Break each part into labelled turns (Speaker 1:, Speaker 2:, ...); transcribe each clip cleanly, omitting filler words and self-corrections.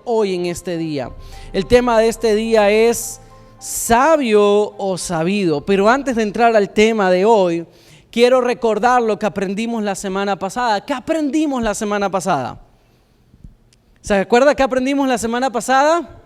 Speaker 1: Hoy en este día. El tema de este día es sabio o sabido. Pero antes de entrar al tema de hoy, quiero recordar lo que aprendimos la semana pasada. ¿Qué aprendimos la semana pasada? ¿Se acuerda qué aprendimos la semana pasada?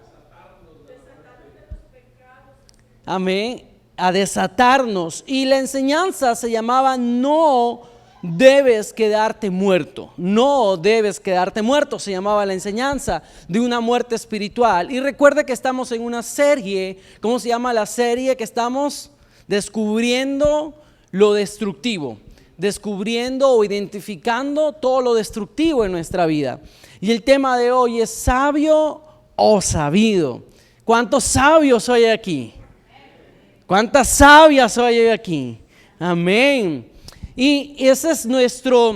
Speaker 1: Amén. A desatarnos. Y la enseñanza se llamaba no debes quedarte muerto. No debes quedarte muerto. Se llamaba la enseñanza de una muerte espiritual. Y recuerde que estamos en una serie. ¿Cómo se llama la serie que estamos? Descubriendo lo destructivo. Descubriendo o identificando todo lo destructivo en nuestra vida. Y el tema de hoy es sabio o sabido. ¿Cuántos sabios hay aquí? ¿Cuántas sabias hay aquí? Amén. Y esa es nuestra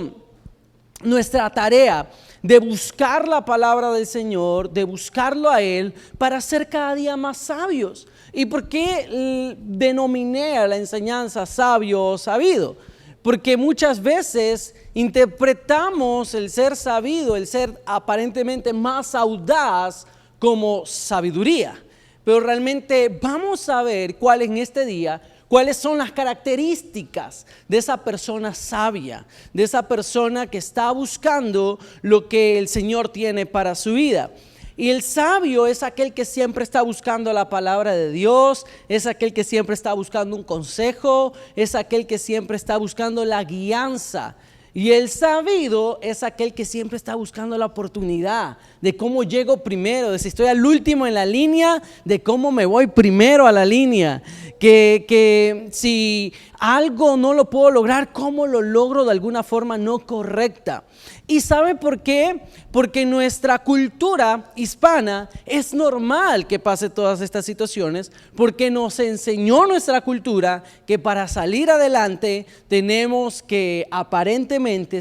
Speaker 1: tarea, de buscar la palabra del Señor, de buscarlo a Él para ser cada día más sabios. ¿Y por qué denominé a la enseñanza sabio o sabido? Porque muchas veces interpretamos el ser sabido, el ser aparentemente más audaz como sabiduría. Pero realmente vamos a ver cuál en este día, cuáles son las características de esa persona sabia, de esa persona que está buscando lo que el Señor tiene para su vida. Y el sabio es aquel que siempre está buscando la palabra de Dios, es aquel que siempre está buscando un consejo, es aquel que siempre está buscando la guianza. Y el sabido es aquel que siempre está buscando la oportunidad de cómo llego primero, de si estoy al último en la línea, de cómo me voy primero a la línea, que si algo no lo puedo lograr, cómo lo logro de alguna forma no correcta. ¿Y sabe por qué? Porque en nuestra cultura hispana es normal que pase todas estas situaciones, porque nos enseñó nuestra cultura que para salir adelante tenemos que aparentemente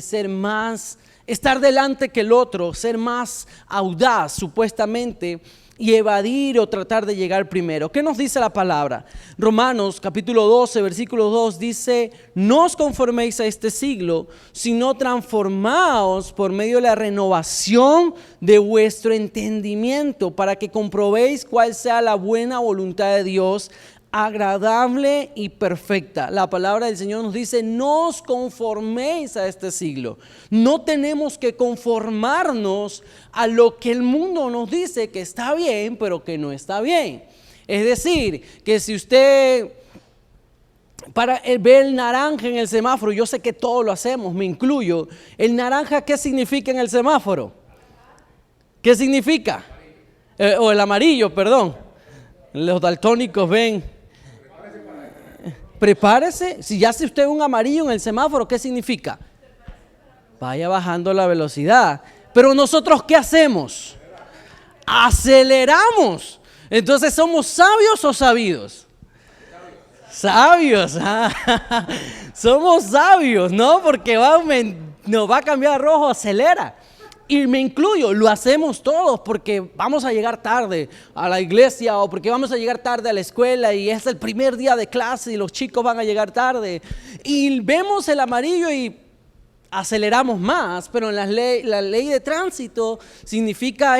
Speaker 1: estar delante que el otro, ser más audaz supuestamente y evadir o tratar de llegar primero. ¿Qué nos dice la palabra? Romanos capítulo 12, versículo 2 dice: no os conforméis a este siglo, sino transformaos por medio de la renovación de vuestro entendimiento, para que comprobéis cuál sea la buena voluntad de Dios, agradable y perfecta. La palabra del Señor nos dice: no os conforméis a este siglo. No tenemos que conformarnos a lo que el mundo nos dice que está bien, pero que no está bien. Es decir, que si usted ve el naranja en el semáforo, yo sé que todos lo hacemos, me incluyo. ¿El naranja qué significa en el semáforo? ¿Qué significa? O el amarillo, perdón. Los daltónicos ven. Prepárese. Si ya hace usted un amarillo en el semáforo, ¿qué significa? Vaya bajando la velocidad. Pero nosotros, ¿qué hacemos? Aceleramos. Entonces, ¿somos sabios o sabidos? Sabios. Somos sabios, ¿no? Porque nos va a cambiar a rojo, acelera. Y me incluyo, lo hacemos todos porque vamos a llegar tarde a la iglesia o porque vamos a llegar tarde a la escuela y es el primer día de clase y los chicos van a llegar tarde. Y vemos el amarillo y aceleramos más, pero en la ley de tránsito significa,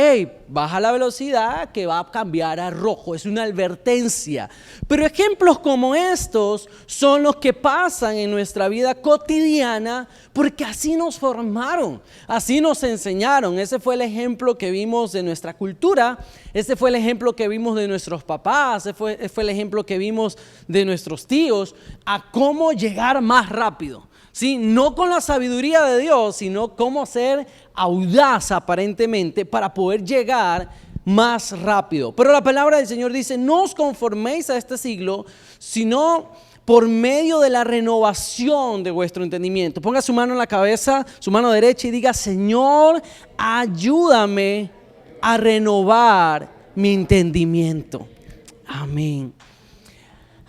Speaker 1: baja la velocidad que va a cambiar a rojo, es una advertencia. Pero ejemplos como estos son los que pasan en nuestra vida cotidiana porque así nos formaron, así nos enseñaron. Ese fue el ejemplo que vimos de nuestra cultura, ese fue el ejemplo que vimos de nuestros papás, ese fue el ejemplo que vimos de nuestros tíos, a cómo llegar más rápido. Sí, no con la sabiduría de Dios, sino cómo ser audaz aparentemente para poder llegar más rápido. Pero la palabra del Señor dice: no os conforméis a este siglo, sino por medio de la renovación de vuestro entendimiento. Ponga su mano en la cabeza, su mano derecha, y diga: Señor, ayúdame a renovar mi entendimiento. Amén.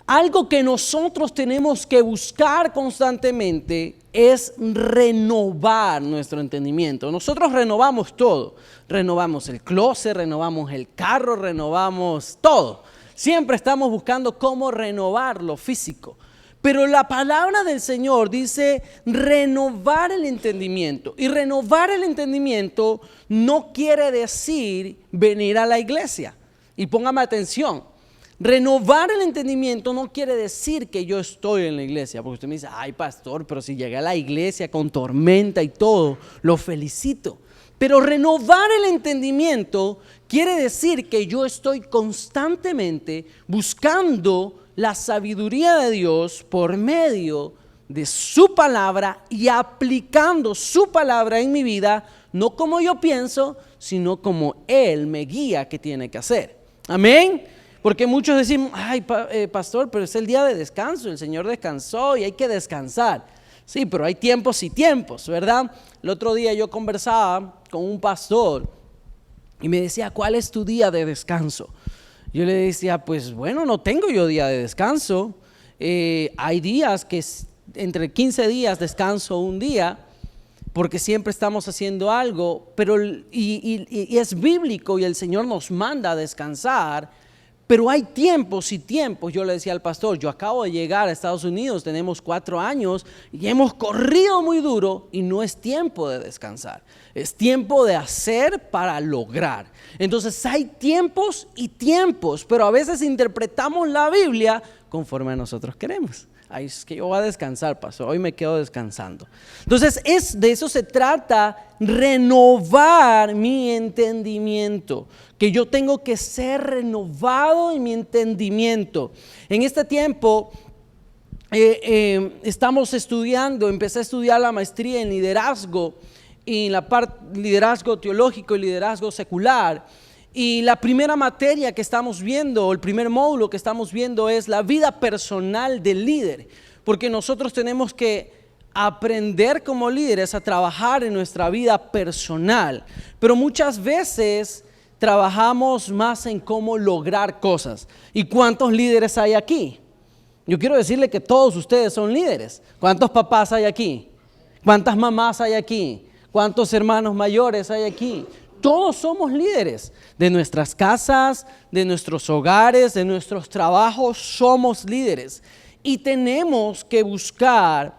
Speaker 1: Algo que nosotros tenemos que buscar constantemente es renovar nuestro entendimiento. Nosotros renovamos todo. Renovamos el closet, renovamos el carro, renovamos todo. Siempre estamos buscando cómo renovar lo físico. Pero la palabra del Señor dice renovar el entendimiento. Y renovar el entendimiento no quiere decir venir a la iglesia. Y póngame atención. Renovar el entendimiento no quiere decir que yo estoy en la iglesia. Porque usted me dice, ay pastor, pero si llegué a la iglesia con tormenta y todo, lo felicito. Pero renovar el entendimiento quiere decir que yo estoy constantemente buscando la sabiduría de Dios por medio de su palabra y aplicando su palabra en mi vida, no como yo pienso, sino como Él me guía que tiene que hacer. Amén. Porque muchos decimos, ay pastor, pero es el día de descanso, el Señor descansó y hay que descansar. Sí, pero hay tiempos y tiempos, ¿verdad? El otro día yo conversaba con un pastor y me decía, ¿cuál es tu día de descanso? Yo le decía, pues bueno, no tengo yo día de descanso. Hay días que entre 15 días descanso un día, porque siempre estamos haciendo algo, pero y es bíblico y el Señor nos manda a descansar, pero hay tiempos y tiempos. Yo le decía al pastor, yo acabo de llegar a Estados Unidos, tenemos 4 años y hemos corrido muy duro y no es tiempo de descansar, es tiempo de hacer para lograr. Entonces hay tiempos y tiempos, pero a veces interpretamos la Biblia conforme a nosotros queremos. Ay, es que yo voy a descansar, pastor, hoy me quedo descansando. Entonces de eso se trata, renovar mi entendimiento, que yo tengo que ser renovado en mi entendimiento. En este tiempo estamos estudiando, empecé a estudiar la maestría en liderazgo, y la parte liderazgo teológico y liderazgo secular. Y la primera materia que estamos viendo, el primer módulo que estamos viendo es la vida personal del líder, porque nosotros tenemos que aprender como líderes a trabajar en nuestra vida personal, pero muchas veces trabajamos más en cómo lograr cosas. ¿Y cuántos líderes hay aquí? Yo quiero decirle que todos ustedes son líderes. ¿Cuántos papás hay aquí? ¿Cuántas mamás hay aquí? ¿Cuántos hermanos mayores hay aquí? Todos somos líderes de nuestras casas, de nuestros hogares, de nuestros trabajos, somos líderes. Y tenemos que buscar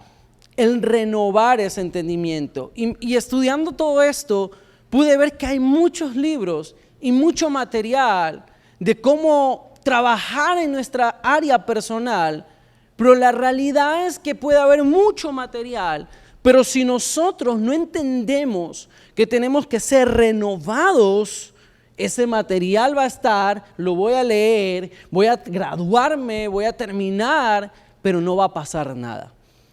Speaker 1: el renovar ese entendimiento. Y estudiando todo esto, pude ver que hay muchos libros y mucho material de cómo trabajar en nuestra área personal, pero la realidad es que puede haber mucho material, pero si nosotros no entendemos que tenemos que ser renovados, ese material va a estar, lo voy a leer, voy a graduarme, voy a terminar, pero no va a pasar nada.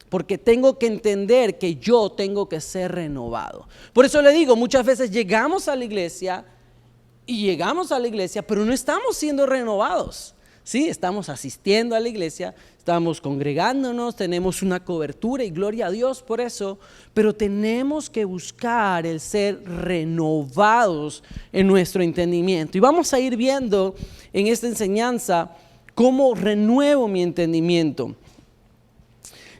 Speaker 1: Porque tengo que entender que yo tengo que ser renovado. Por eso le digo, muchas veces llegamos a la iglesia, pero no estamos siendo renovados. Sí, estamos asistiendo a la iglesia, estamos congregándonos, tenemos una cobertura y gloria a Dios por eso, pero tenemos que buscar el ser renovados en nuestro entendimiento. Y vamos a ir viendo en esta enseñanza cómo renuevo mi entendimiento.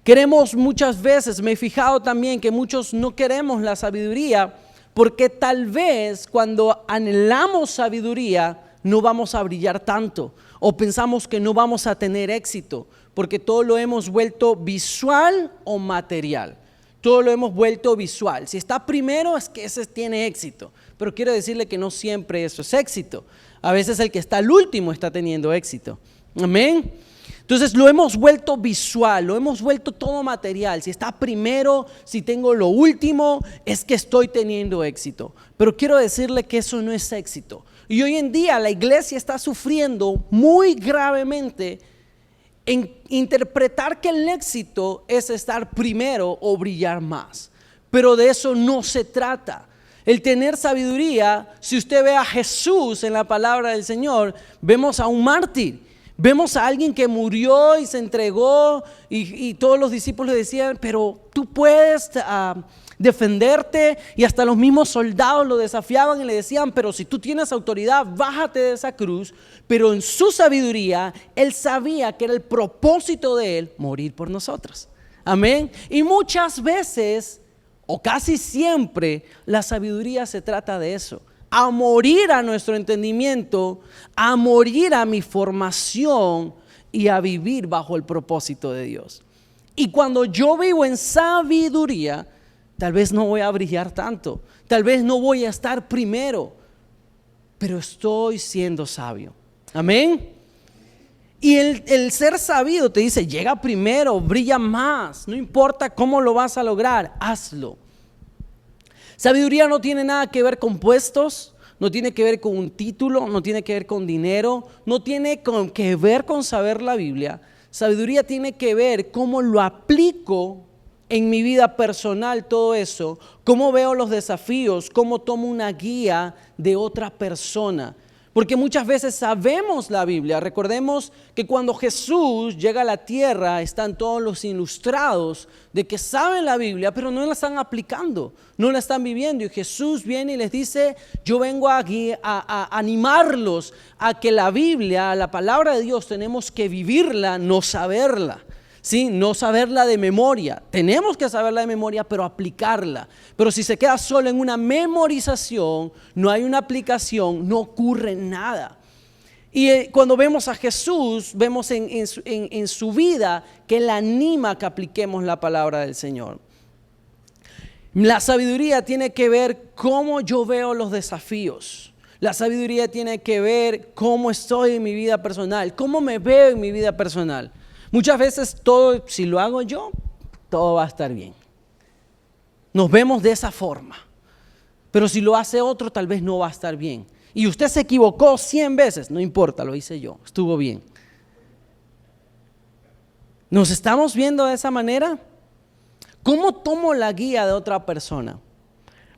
Speaker 1: Queremos muchas veces, me he fijado también que muchos no queremos la sabiduría, porque tal vez cuando anhelamos sabiduría no vamos a brillar tanto, o pensamos que no vamos a tener éxito, porque todo lo hemos vuelto visual o material. Todo lo hemos vuelto visual. Si está primero es que ese tiene éxito, pero quiero decirle que no siempre eso es éxito. A veces el que está al último está teniendo éxito. Amén. Entonces lo hemos vuelto visual, lo hemos vuelto todo material. Si está primero, si tengo lo último, es que estoy teniendo éxito. Pero quiero decirle que eso no es éxito. Y hoy en día la iglesia está sufriendo muy gravemente en interpretar que el éxito es estar primero o brillar más. Pero de eso no se trata. El tener sabiduría, si usted ve a Jesús en la palabra del Señor, vemos a un mártir. Vemos a alguien que murió y se entregó y todos los discípulos le decían, pero tú puedes defenderte, y hasta los mismos soldados lo desafiaban y le decían, pero si tú tienes autoridad, bájate de esa cruz. Pero en su sabiduría, él sabía que era el propósito de él morir por nosotros. Amén. Y muchas veces, o casi siempre, la sabiduría se trata de eso. A morir a nuestro entendimiento, a morir a mi formación y a vivir bajo el propósito de Dios. Y cuando yo vivo en sabiduría, tal vez no voy a brillar tanto, tal vez no voy a estar primero, pero estoy siendo sabio. Amén. Y el ser sabido te dice, llega primero, brilla más, no importa cómo lo vas a lograr, hazlo. Sabiduría no tiene nada que ver con puestos, no tiene que ver con un título, no tiene que ver con dinero, no tiene que ver con saber la Biblia. Sabiduría tiene que ver cómo lo aplico en mi vida personal, todo eso, cómo veo los desafíos, cómo tomo una guía de otra persona. Porque muchas veces sabemos la Biblia. Recordemos que cuando Jesús llega a la tierra están todos los ilustrados de que saben la Biblia, pero no la están aplicando, no la están viviendo. Y Jesús viene y les dice, yo vengo aquí a animarlos a que la Biblia, la palabra de Dios, tenemos que vivirla, no saberla. ¿Sí? No saberla de memoria, tenemos que saberla de memoria, pero aplicarla. Pero si se queda solo en una memorización, no hay una aplicación, no ocurre nada. Y cuando vemos a Jesús, vemos en su vida que Él anima a que apliquemos la palabra del Señor. La sabiduría tiene que ver cómo yo veo los desafíos. La sabiduría tiene que ver cómo estoy en mi vida personal, cómo me veo en mi vida personal. Muchas veces todo, si lo hago yo, todo va a estar bien. Nos vemos de esa forma. Pero si lo hace otro, tal vez no va a estar bien. Y usted se equivocó 100 veces, no importa, lo hice yo, estuvo bien. ¿Nos estamos viendo de esa manera? ¿Cómo tomo la guía de otra persona?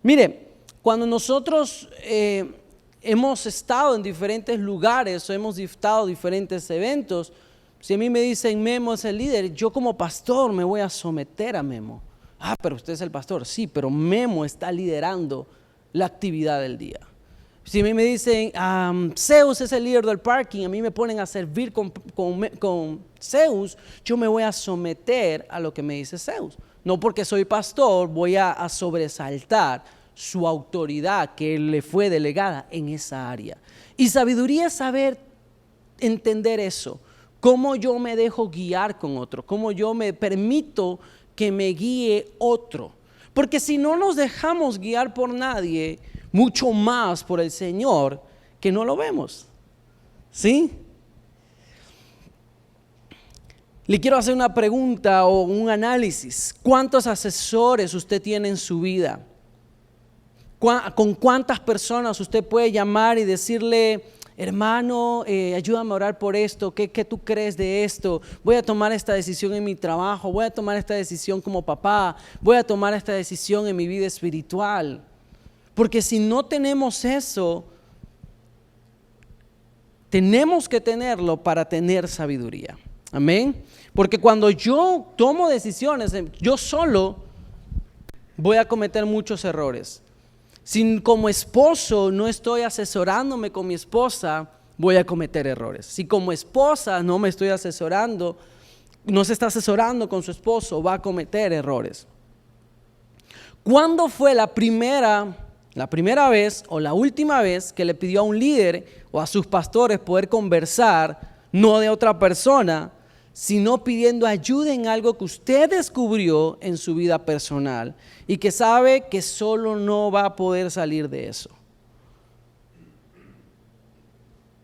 Speaker 1: Mire, cuando nosotros hemos estado en diferentes lugares o hemos estado en diferentes eventos, si a mí me dicen Memo es el líder, yo como pastor me voy a someter a Memo. Ah, pero usted es el pastor. Sí, pero Memo está liderando la actividad del día. Si a mí me dicen Zeus es el líder del parking, a mí me ponen a servir con Zeus, yo me voy a someter a lo que me dice Zeus. No porque soy pastor voy a sobresaltar su autoridad que le fue delegada en esa área. Y sabiduría es saber entender eso. Cómo yo me dejo guiar con otro, cómo yo me permito que me guíe otro. Porque si no nos dejamos guiar por nadie, mucho más por el Señor, que no lo vemos. ¿Sí? Le quiero hacer una pregunta o un análisis. ¿Cuántos asesores usted tiene en su vida? ¿Con cuántas personas usted puede llamar y decirle, hermano, ayúdame a orar por esto, ¿qué tú crees de esto? Voy a tomar esta decisión en mi trabajo, voy a tomar esta decisión como papá, voy a tomar esta decisión en mi vida espiritual. Porque si no tenemos eso, tenemos que tenerlo para tener sabiduría. Amén. Porque cuando yo tomo decisiones, yo solo voy a cometer muchos errores. Si como esposo no estoy asesorándome con mi esposa, voy a cometer errores. Si como esposa no me estoy asesorando, no se está asesorando con su esposo, va a cometer errores. ¿Cuándo fue la primera vez o la última vez que le pidió a un líder o a sus pastores poder conversar, no de otra persona, sino pidiendo ayuda en algo que usted descubrió en su vida personal y que sabe que solo no va a poder salir de eso?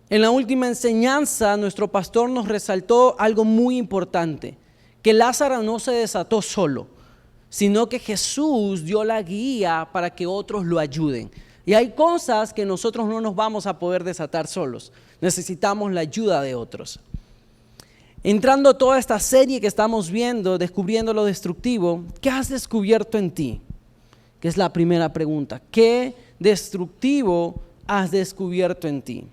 Speaker 1: En la última enseñanza, nuestro pastor nos resaltó algo muy importante, que Lázaro no se desató solo, sino que Jesús dio la guía para que otros lo ayuden. Y hay cosas que nosotros no nos vamos a poder desatar solos, necesitamos la ayuda de otros. Entrando a toda esta serie que estamos viendo, descubriendo lo destructivo, ¿qué has descubierto en ti? Que es la primera pregunta. ¿Qué destructivo has descubierto en ti?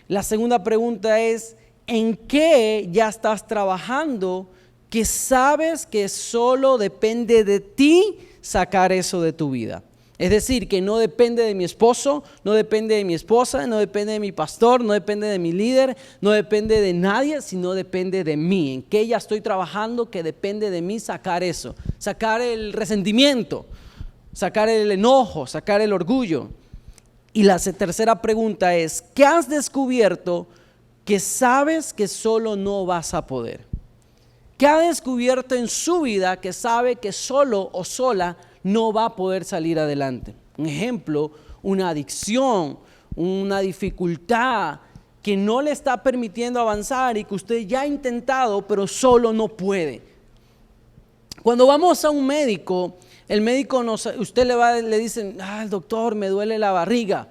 Speaker 1: La segunda pregunta es, ¿en qué ya estás trabajando que sabes que solo depende de ti sacar eso de tu vida? Es decir, que no depende de mi esposo, no depende de mi esposa, no depende de mi pastor, no depende de mi líder, no depende de nadie, sino depende de mí. ¿En qué ya estoy trabajando que depende de mí sacar eso? Sacar el resentimiento, sacar el enojo, sacar el orgullo. Y la tercera pregunta es, ¿qué has descubierto que sabes que solo no vas a poder? ¿Qué ha descubierto en su vida que sabe que solo o sola no va a poder salir adelante? Un ejemplo, una adicción, una dificultad que no le está permitiendo avanzar y que usted ya ha intentado, pero solo no puede. Cuando vamos a un médico, el médico usted le dice, el doctor, me duele la barriga.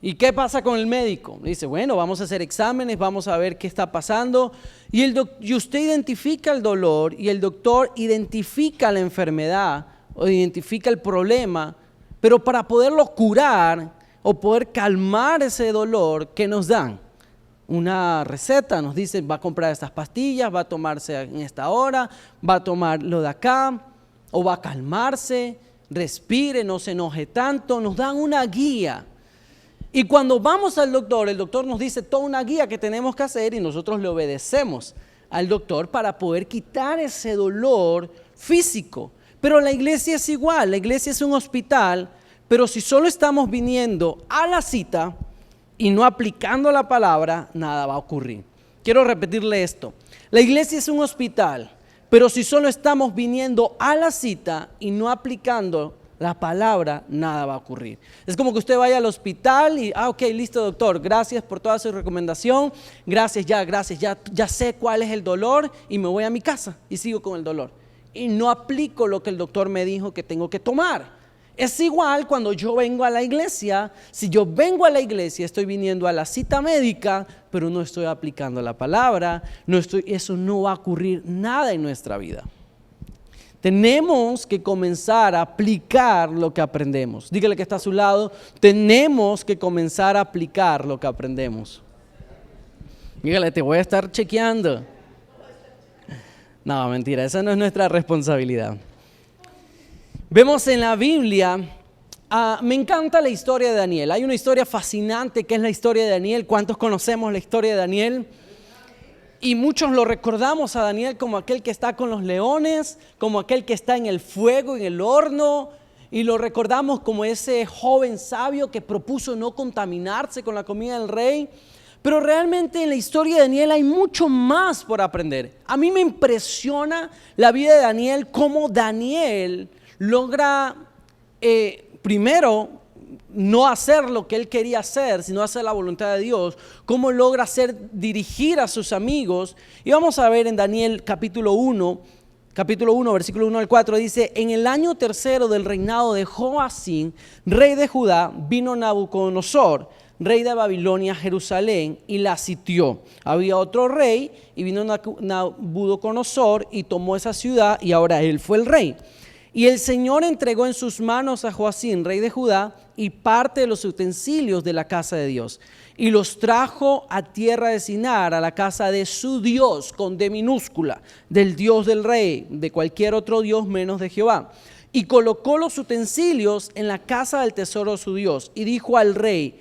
Speaker 1: ¿Y qué pasa con el médico? Le dice, bueno, vamos a hacer exámenes, vamos a ver qué está pasando. Y usted identifica el dolor y el doctor identifica la enfermedad o identifica el problema, pero para poderlo curar o poder calmar ese dolor, ¿qué nos dan? Una receta, nos dice, va a comprar estas pastillas, va a tomarse en esta hora, va a tomar lo de acá, o va a calmarse, respire, no se enoje tanto, nos dan una guía. Y cuando vamos al doctor, el doctor nos dice toda una guía que tenemos que hacer y nosotros le obedecemos al doctor para poder quitar ese dolor físico. Pero la iglesia es igual, la iglesia es un hospital, pero si solo estamos viniendo a la cita y no aplicando la palabra, nada va a ocurrir. Quiero repetirle esto, la iglesia es un hospital, pero si solo estamos viniendo a la cita y no aplicando la palabra, nada va a ocurrir. Es como que usted vaya al hospital y, ok, listo doctor, gracias por toda su recomendación, gracias, ya sé cuál es el dolor y me voy a mi casa y sigo con el dolor. Y no aplico lo que el doctor me dijo que tengo que tomar. Es igual cuando yo vengo a la iglesia. Si yo vengo a la iglesia, estoy viniendo a la cita médica, pero no estoy aplicando la palabra, eso no va a ocurrir nada en nuestra vida. Tenemos que comenzar a aplicar lo que aprendemos. Dígale que está a su lado, tenemos que comenzar a aplicar lo que aprendemos. Dígale, te voy a estar chequeando. No, mentira, esa no es nuestra responsabilidad. Vemos en la Biblia, me encanta la historia de Daniel. Hay una historia fascinante que es la historia de Daniel. ¿Cuántos conocemos la historia de Daniel? Y muchos lo recordamos a Daniel como aquel que está con los leones, como aquel que está en el fuego, en el horno. Y lo recordamos como ese joven sabio que propuso no contaminarse con la comida del rey. Pero realmente en la historia de Daniel hay mucho más por aprender. A mí me impresiona la vida de Daniel, cómo Daniel logra primero no hacer lo que él quería hacer, sino hacer la voluntad de Dios, cómo logra dirigir a sus amigos. Y vamos a ver en Daniel capítulo 1, versículo 1 al 4, dice, en el año tercero del reinado de Joacim, rey de Judá, vino Nabucodonosor, rey de Babilonia, a Jerusalén, y la sitió. Había otro rey, y vino Nabucodonosor, y tomó esa ciudad, y ahora él fue el rey. Y el Señor entregó en sus manos a Joacim, rey de Judá, y parte de los utensilios de la casa de Dios. Y los trajo a tierra de Sinar, a la casa de su Dios, con D minúscula, del Dios del rey, de cualquier otro Dios menos de Jehová. Y colocó los utensilios en la casa del tesoro de su Dios. Y dijo al rey,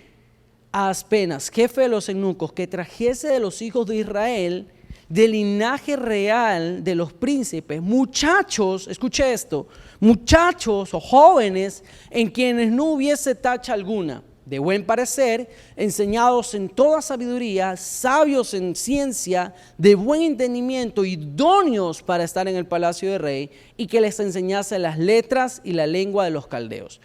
Speaker 1: a Aspenas, jefe de los eunucos, que trajese de los hijos de Israel, del linaje real de los príncipes, muchachos, escuche esto, muchachos o jóvenes en quienes no hubiese tacha alguna, de buen parecer, enseñados en toda sabiduría, sabios en ciencia, de buen entendimiento, idóneos para estar en el palacio del rey, y que les enseñase las letras y la lengua de los caldeos.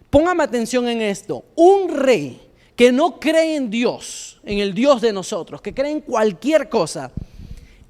Speaker 1: Póngame atención en esto, un rey que no cree en Dios, en el Dios de nosotros, que cree en cualquier cosa,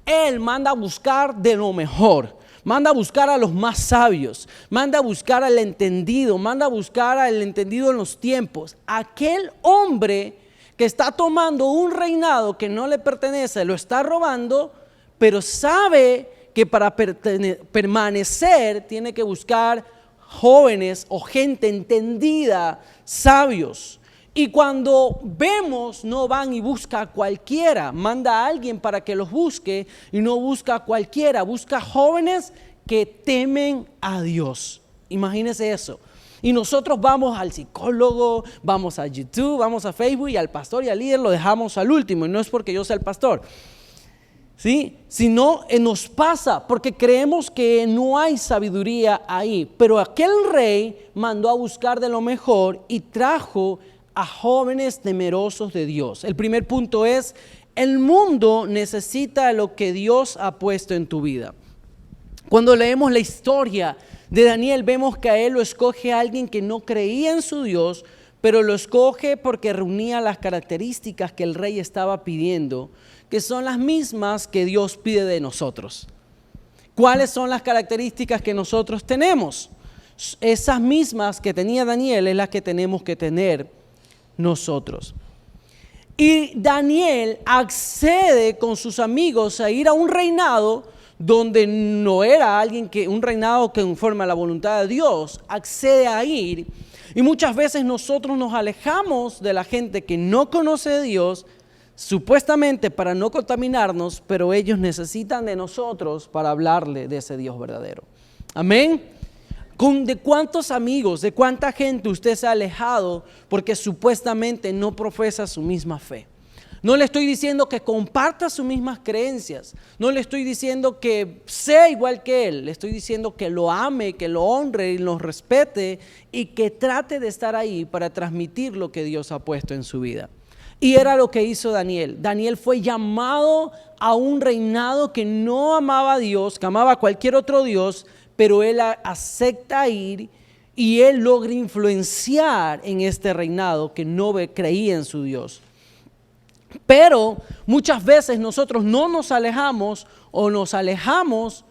Speaker 1: él manda a buscar de lo mejor, manda a buscar a los más sabios, manda a buscar al entendido, manda a buscar al entendido en los tiempos. Aquel hombre que está tomando un reinado que no le pertenece, lo está robando, pero sabe que para permanecer tiene que buscar jóvenes o gente entendida, sabios. Y cuando vemos, no van y busca a cualquiera, manda a alguien para que los busque y no busca a cualquiera, busca jóvenes que temen a Dios. Imagínense eso. Y nosotros vamos al psicólogo, vamos a YouTube, vamos a Facebook y al pastor y al líder lo dejamos al último. Y no es porque yo sea el pastor, ¿sí? Sino nos pasa porque creemos que no hay sabiduría ahí. Pero aquel rey mandó a buscar de lo mejor y trajo a jóvenes temerosos de Dios. El primer punto es El mundo necesita lo que Dios ha puesto en tu vida. Cuando leemos la historia de Daniel, vemos que a él lo escoge alguien que no creía en su Dios, pero lo escoge porque reunía las características que el rey estaba pidiendo, que son las mismas que Dios pide de nosotros. ¿Cuáles son las características que nosotros tenemos? Esas mismas que tenía Daniel es las que tenemos que tener nosotros. Y Daniel accede con sus amigos a ir a un reinado donde no era un reinado que conforme a la voluntad de Dios, accede a ir. Y muchas veces nosotros nos alejamos de la gente que no conoce de Dios, supuestamente para no contaminarnos, pero ellos necesitan de nosotros para hablarle de ese Dios verdadero. Amén. ¿De cuántos amigos, de cuánta gente usted se ha alejado porque supuestamente no profesa su misma fe? No le estoy diciendo que comparta sus mismas creencias, no le estoy diciendo que sea igual que él, le estoy diciendo que lo ame, que lo honre y lo respete y que trate de estar ahí para transmitir lo que Dios ha puesto en su vida. Y era lo que hizo Daniel. Daniel fue llamado a un reinado que no amaba a Dios, que amaba a cualquier otro Dios, pero él acepta ir y él logra influenciar en este reinado que no creía en su Dios. Pero muchas veces nosotros no nos alejamos o nos alejamos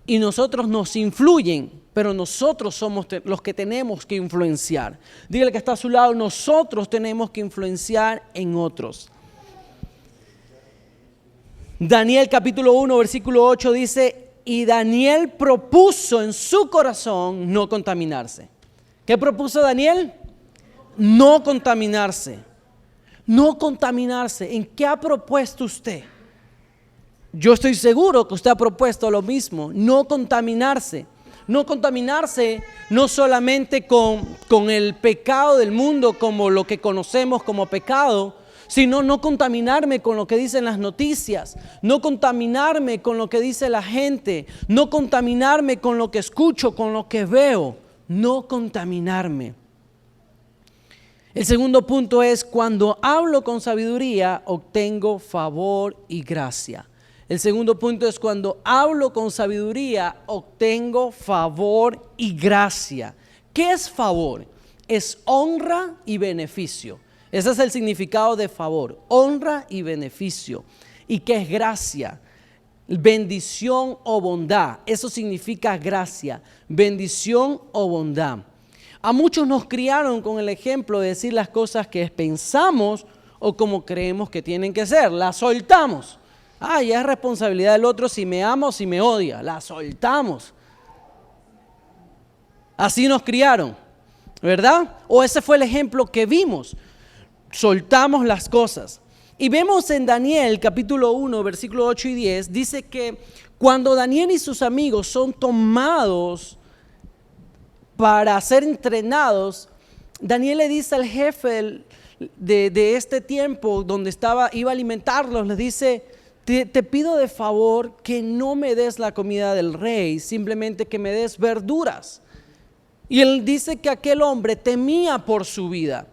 Speaker 1: y nosotros nos influyen, pero nosotros somos los que tenemos que influenciar. Dígale que está a su lado, nosotros tenemos que influenciar en otros. Daniel capítulo 1 versículo 8 dice: y Daniel propuso en su corazón no contaminarse. ¿Qué propuso Daniel? No contaminarse. No contaminarse. ¿En qué ha propuesto usted? Yo estoy seguro que usted ha propuesto lo mismo. No contaminarse. No contaminarse no solamente con el pecado del mundo como lo que conocemos como pecado, sino no contaminarme con lo que dicen las noticias, no contaminarme con lo que dice la gente, no contaminarme con lo que escucho, con lo que veo, no contaminarme. El segundo punto es: cuando hablo con sabiduría, obtengo favor y gracia. El segundo punto es: cuando hablo con sabiduría, obtengo favor y gracia. ¿Qué es favor? Es honra y beneficio. Ese es el significado de favor, honra y beneficio. ¿Y qué es gracia? Bendición o bondad. Eso significa gracia, bendición o bondad. A muchos nos criaron con el ejemplo de decir las cosas que pensamos o como creemos que tienen que ser. Las soltamos. Ya es responsabilidad del otro si me ama o si me odia. Las soltamos. Así nos criaron, ¿verdad? O ese fue el ejemplo que vimos. Soltamos las cosas. Y vemos en Daniel capítulo 1 versículo 8 y 10, dice que cuando Daniel y sus amigos son tomados para ser entrenados, Daniel le dice al jefe de este tiempo donde iba a alimentarlos, le dice: te pido de favor que no me des la comida del rey, simplemente que me des verduras. Y él dice que aquel hombre temía por su vida.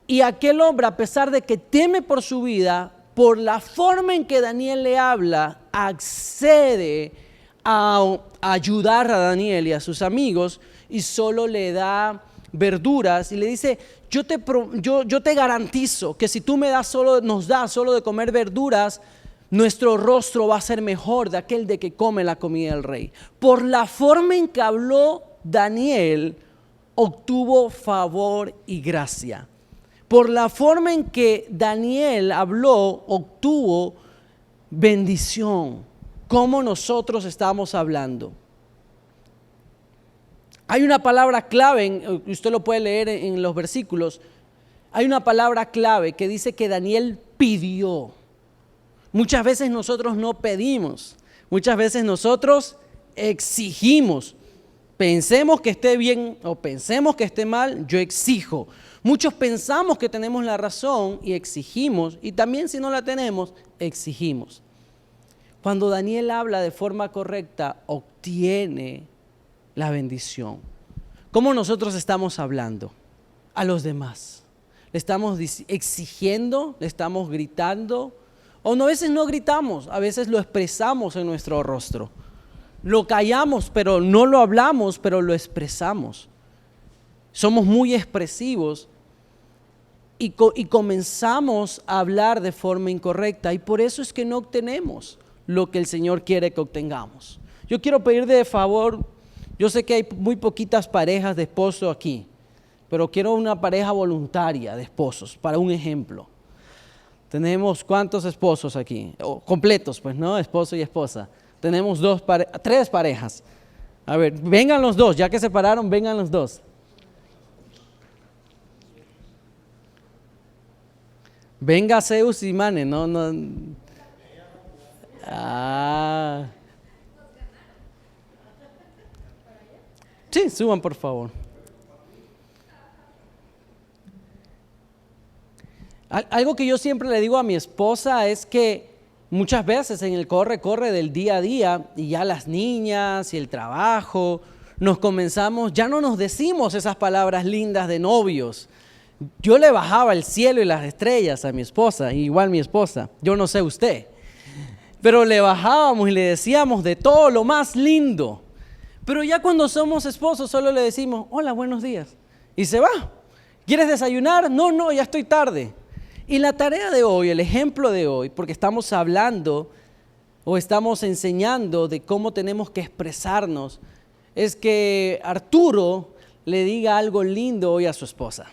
Speaker 1: Y aquel hombre, a pesar de que teme por su vida, por la forma en que Daniel le habla, accede a ayudar a Daniel y a sus amigos y solo le da verduras y le dice: yo te garantizo que si tú nos das solo de comer verduras, nuestro rostro va a ser mejor de aquel de que come la comida del rey. Por la forma en que habló Daniel, obtuvo favor y gracia. Por la forma en que Daniel habló, obtuvo bendición. ¿Cómo nosotros estamos hablando? Hay una palabra clave, usted lo puede leer en los versículos. Hay una palabra clave que dice que Daniel pidió. Muchas veces nosotros no pedimos, muchas veces nosotros exigimos. Pensemos que esté bien o pensemos que esté mal, yo exijo. Muchos pensamos que tenemos la razón y exigimos, y también si no la tenemos, exigimos. Cuando Daniel habla de forma correcta, obtiene la bendición. ¿Cómo nosotros estamos hablando a los demás? le estamos exigiendo, le estamos gritando, o no, a veces no gritamos, a veces lo expresamos en nuestro rostro. Lo callamos, pero no lo hablamos, pero lo expresamos. Somos muy expresivos y comenzamos a hablar de forma incorrecta, y por eso es que no obtenemos lo que el Señor quiere que obtengamos. Yo quiero pedir de favor, yo sé que hay muy poquitas parejas de esposos aquí, pero quiero una pareja voluntaria de esposos, para un ejemplo. Tenemos ¿cuántos esposos aquí? Completos, pues, ¿no? Esposo y esposa. Tenemos 3 parejas. A ver, vengan los dos, ya que se pararon, vengan los dos. Venga Zeus y Mane, no. Sí, suban por favor. Algo que yo siempre le digo a mi esposa es que muchas veces en el corre del día a día, y ya las niñas y el trabajo, ya no nos decimos esas palabras lindas de novios. Yo le bajaba el cielo y las estrellas a mi esposa, igual mi esposa, yo no sé usted, pero le bajábamos y le decíamos de todo lo más lindo. Pero ya cuando somos esposos solo le decimos, hola, buenos días, y se va. ¿Quieres desayunar? No, ya estoy tarde. Y la tarea de hoy, el ejemplo de hoy, porque estamos hablando o estamos enseñando de cómo tenemos que expresarnos, es que Arturo le diga algo lindo hoy a su esposa,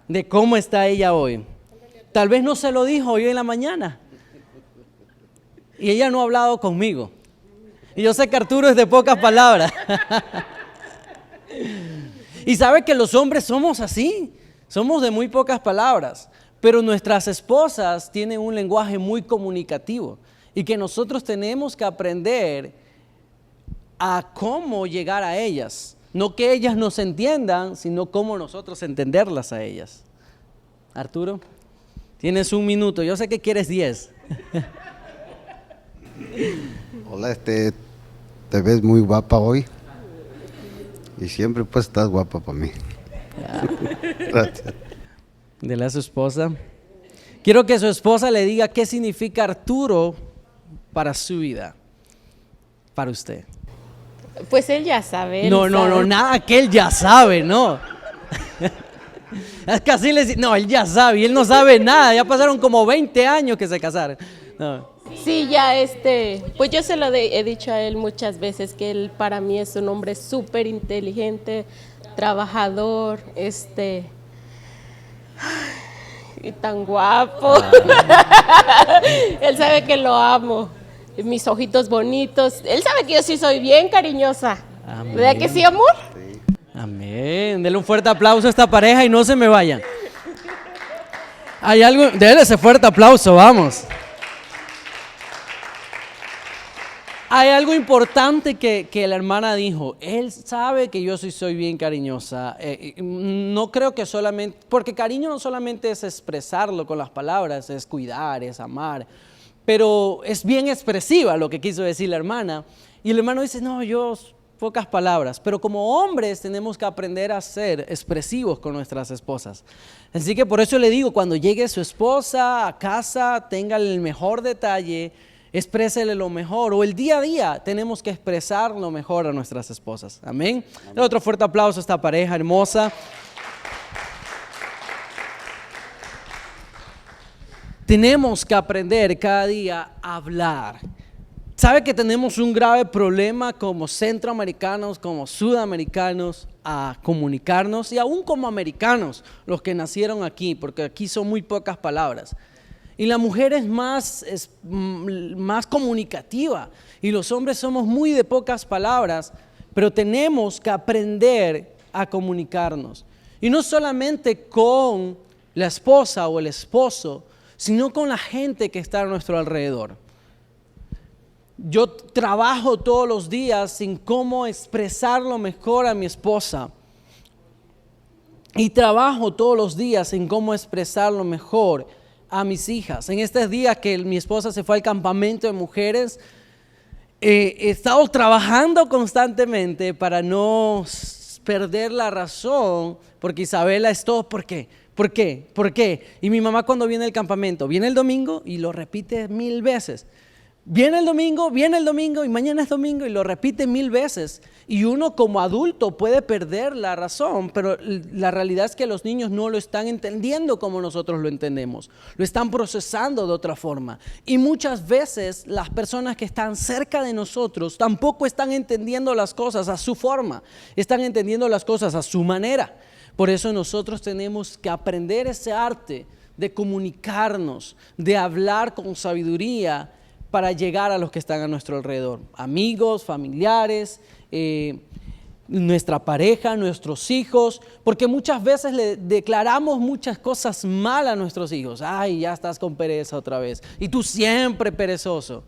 Speaker 1: de cómo está ella hoy. Tal vez no se lo dijo hoy en la mañana y ella no ha hablado conmigo. Y yo sé que Arturo es de pocas palabras. Y sabe que los hombres somos así, somos de muy pocas palabras, pero nuestras esposas tienen un lenguaje muy comunicativo y que nosotros tenemos que aprender a cómo llegar a ellas. No que ellas nos entiendan, sino cómo nosotros entenderlas a ellas. Arturo, tienes 1 minuto, yo sé que quieres 10.
Speaker 2: Hola, te ves muy guapa hoy. Y siempre pues estás guapa para mí. Gracias.
Speaker 1: Dile a su esposa. Quiero que su esposa le diga qué significa Arturo para su vida, para usted.
Speaker 3: Pues él ya sabe.
Speaker 1: No, nada que él ya sabe, no. Es que así no, él ya sabe y él no sabe nada. Ya pasaron como 20 años que se casaron. No.
Speaker 3: Sí, ya pues yo se lo he dicho a él muchas veces que él para mí es un hombre súper inteligente, trabajador, y tan guapo. Él sabe que lo amo, mis ojitos bonitos. Él sabe que yo sí soy bien cariñosa. Amén. ¿Verdad que sí, amor?
Speaker 2: Sí.
Speaker 1: Amén. Denle un fuerte aplauso a esta pareja y no se me vayan. Hay algo, denle ese fuerte aplauso, vamos. Hay algo importante que la hermana dijo. Él sabe que yo soy bien cariñosa. No creo que solamente, porque cariño no solamente es expresarlo con las palabras, es cuidar, es amar. Pero es bien expresiva lo que quiso decir la hermana. Y el hermano dice, no, yo pocas palabras. Pero como hombres tenemos que aprender a ser expresivos con nuestras esposas. Así que por eso le digo, cuando llegue su esposa a casa, tenga el mejor detalle, exprésele lo mejor, o el día a día tenemos que expresar lo mejor a nuestras esposas. Amén. Otro fuerte aplauso a esta pareja hermosa. Tenemos que aprender cada día a hablar. ¿Sabe que tenemos un grave problema como centroamericanos, como sudamericanos, a comunicarnos? Y aún como americanos, los que nacieron aquí, porque aquí son muy pocas palabras. Y la mujer es más comunicativa y los hombres somos muy de pocas palabras, pero tenemos que aprender a comunicarnos. Y no solamente con la esposa o el esposo, sino con la gente que está a nuestro alrededor. Yo trabajo todos los días en cómo expresarlo mejor a mi esposa. Y trabajo todos los días en cómo expresarlo mejor a mis hijas. En estos días que mi esposa se fue al campamento de mujeres, he estado trabajando constantemente para perder la razón porque Isabela es todo. ¿Por qué? ¿Por qué? ¿Por qué? Y mi mamá cuando viene del campamento, viene el domingo y lo repite 1000 veces. Viene el domingo y mañana es domingo y lo repite 1000 veces. Y uno como adulto puede perder la razón, pero la realidad es que los niños no lo están entendiendo como nosotros lo entendemos. Lo están procesando de otra forma. Y muchas veces las personas que están cerca de nosotros tampoco están entendiendo las cosas a su forma. Están entendiendo las cosas a su manera. Por eso nosotros tenemos que aprender ese arte de comunicarnos, de hablar con sabiduría, para llegar a los que están a nuestro alrededor, amigos, familiares, nuestra pareja, nuestros hijos, porque muchas veces le declaramos muchas cosas mal a nuestros hijos. Ay, ya estás con pereza otra vez, y tú siempre perezoso.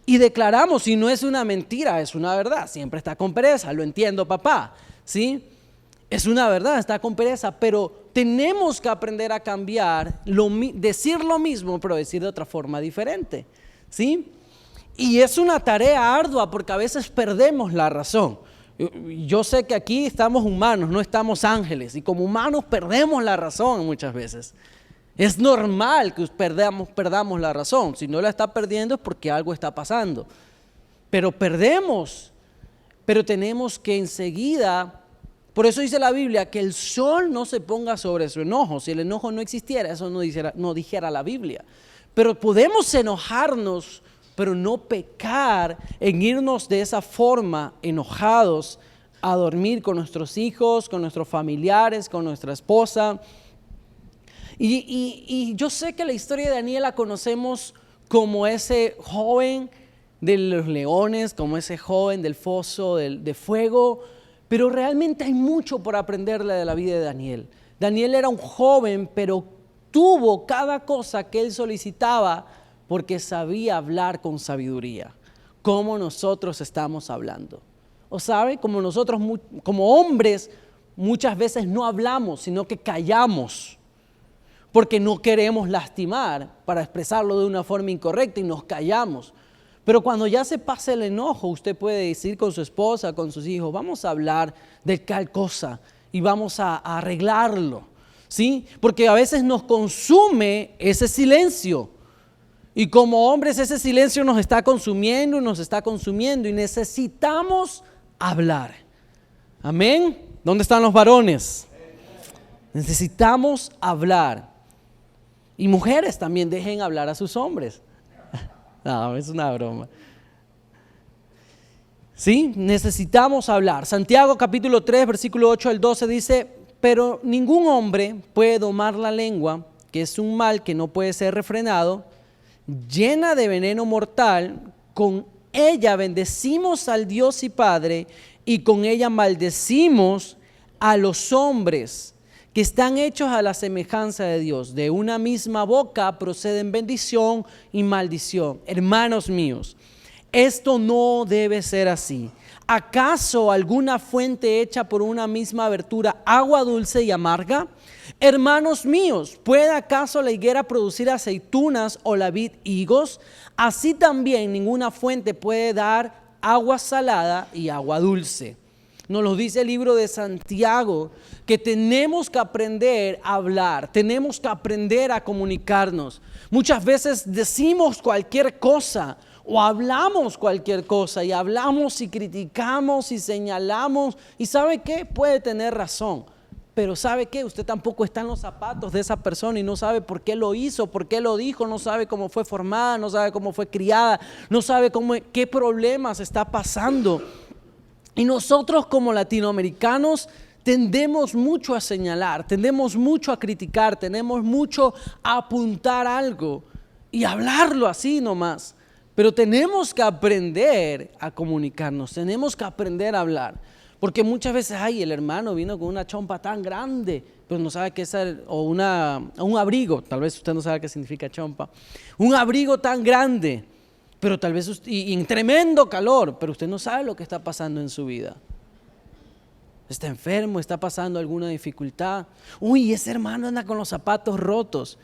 Speaker 1: Y declaramos, y no es una mentira, es una verdad, siempre está con pereza, lo entiendo, papá, ¿sí? Es una verdad, está con pereza, pero tenemos que aprender a cambiar, decir lo mismo, pero decir de otra forma diferente. ¿Sí? Y es una tarea ardua porque a veces perdemos la razón. Yo sé que aquí estamos humanos, no estamos ángeles, y como humanos perdemos la razón muchas veces. Es normal que perdamos la razón. Si no la está perdiendo es porque algo está pasando. Pero perdemos, pero tenemos que enseguida, por eso dice la Biblia, que el sol no se ponga sobre su enojo. Si el enojo no existiera, eso no dijera la Biblia. Pero podemos enojarnos, pero no pecar en irnos de esa forma enojados a dormir con nuestros hijos, con nuestros familiares, con nuestra esposa. Y yo sé que la historia de Daniel la conocemos como ese joven de los leones, como ese joven del foso de fuego, pero realmente hay mucho por aprenderle de la vida de Daniel. Daniel era un joven, pero tuvo cada cosa que él solicitaba porque sabía hablar con sabiduría, como nosotros estamos hablando. ¿O sabe? Como nosotros, como hombres, muchas veces no hablamos, sino que callamos, porque no queremos lastimar para expresarlo de una forma incorrecta y nos callamos. Pero cuando ya se pasa el enojo, usted puede decir con su esposa, con sus hijos, vamos a hablar de tal cosa y vamos a arreglarlo. ¿Sí? Porque a veces nos consume ese silencio y como hombres ese silencio nos está consumiendo y necesitamos hablar. Amén. ¿Dónde están los varones? Necesitamos hablar. Y mujeres también dejen hablar a sus hombres. No, es una broma. Sí, necesitamos hablar. Santiago capítulo 3 versículo 8 al 12 dice: pero ningún hombre puede domar la lengua, que es un mal que no puede ser refrenado, llena de veneno mortal. Con ella bendecimos al Dios y Padre, y con ella maldecimos a los hombres que están hechos a la semejanza de Dios. De una misma boca proceden bendición y maldición. Hermanos míos, esto no debe ser así. ¿Acaso alguna fuente hecha por una misma abertura, agua dulce y amarga? Hermanos míos, ¿puede acaso la higuera producir aceitunas o la vid higos? Así también ninguna fuente puede dar agua salada y agua dulce. Nos lo dice el libro de Santiago, que tenemos que aprender a hablar, tenemos que aprender a comunicarnos. Muchas veces decimos cualquier cosa, o hablamos cualquier cosa y hablamos y criticamos y señalamos y ¿sabe qué? Puede tener razón, pero ¿sabe qué? Usted tampoco está en los zapatos de esa persona y no sabe por qué lo hizo, por qué lo dijo, no sabe cómo fue formada, no sabe cómo fue criada, no sabe qué problemas está pasando. Y nosotros como latinoamericanos tendemos mucho a señalar, tendemos mucho a criticar, tenemos mucho a apuntar algo y hablarlo así nomás. Pero tenemos que aprender a comunicarnos, tenemos que aprender a hablar. Porque muchas veces, ay, el hermano vino con una chompa tan grande, pero no sabe qué es, o un abrigo, tal vez usted no sabe qué significa chompa. Un abrigo tan grande, pero tal vez y en tremendo calor, pero usted no sabe lo que está pasando en su vida. Está enfermo, está pasando alguna dificultad. Uy, ese hermano anda con los zapatos rotos.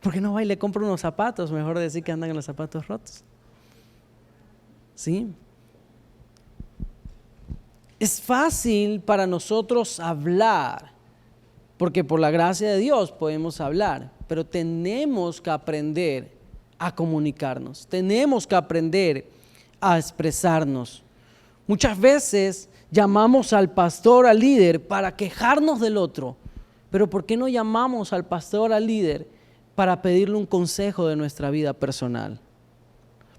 Speaker 1: ¿Por qué no va y le compra unos zapatos? Mejor decir que anda con los zapatos rotos. ¿Sí? Es fácil para nosotros hablar, porque por la gracia de Dios podemos hablar, pero tenemos que aprender a comunicarnos, tenemos que aprender a expresarnos. Muchas veces llamamos al pastor, al líder, para quejarnos del otro, pero ¿por qué no llamamos al pastor, al líder, para pedirle un consejo de nuestra vida personal?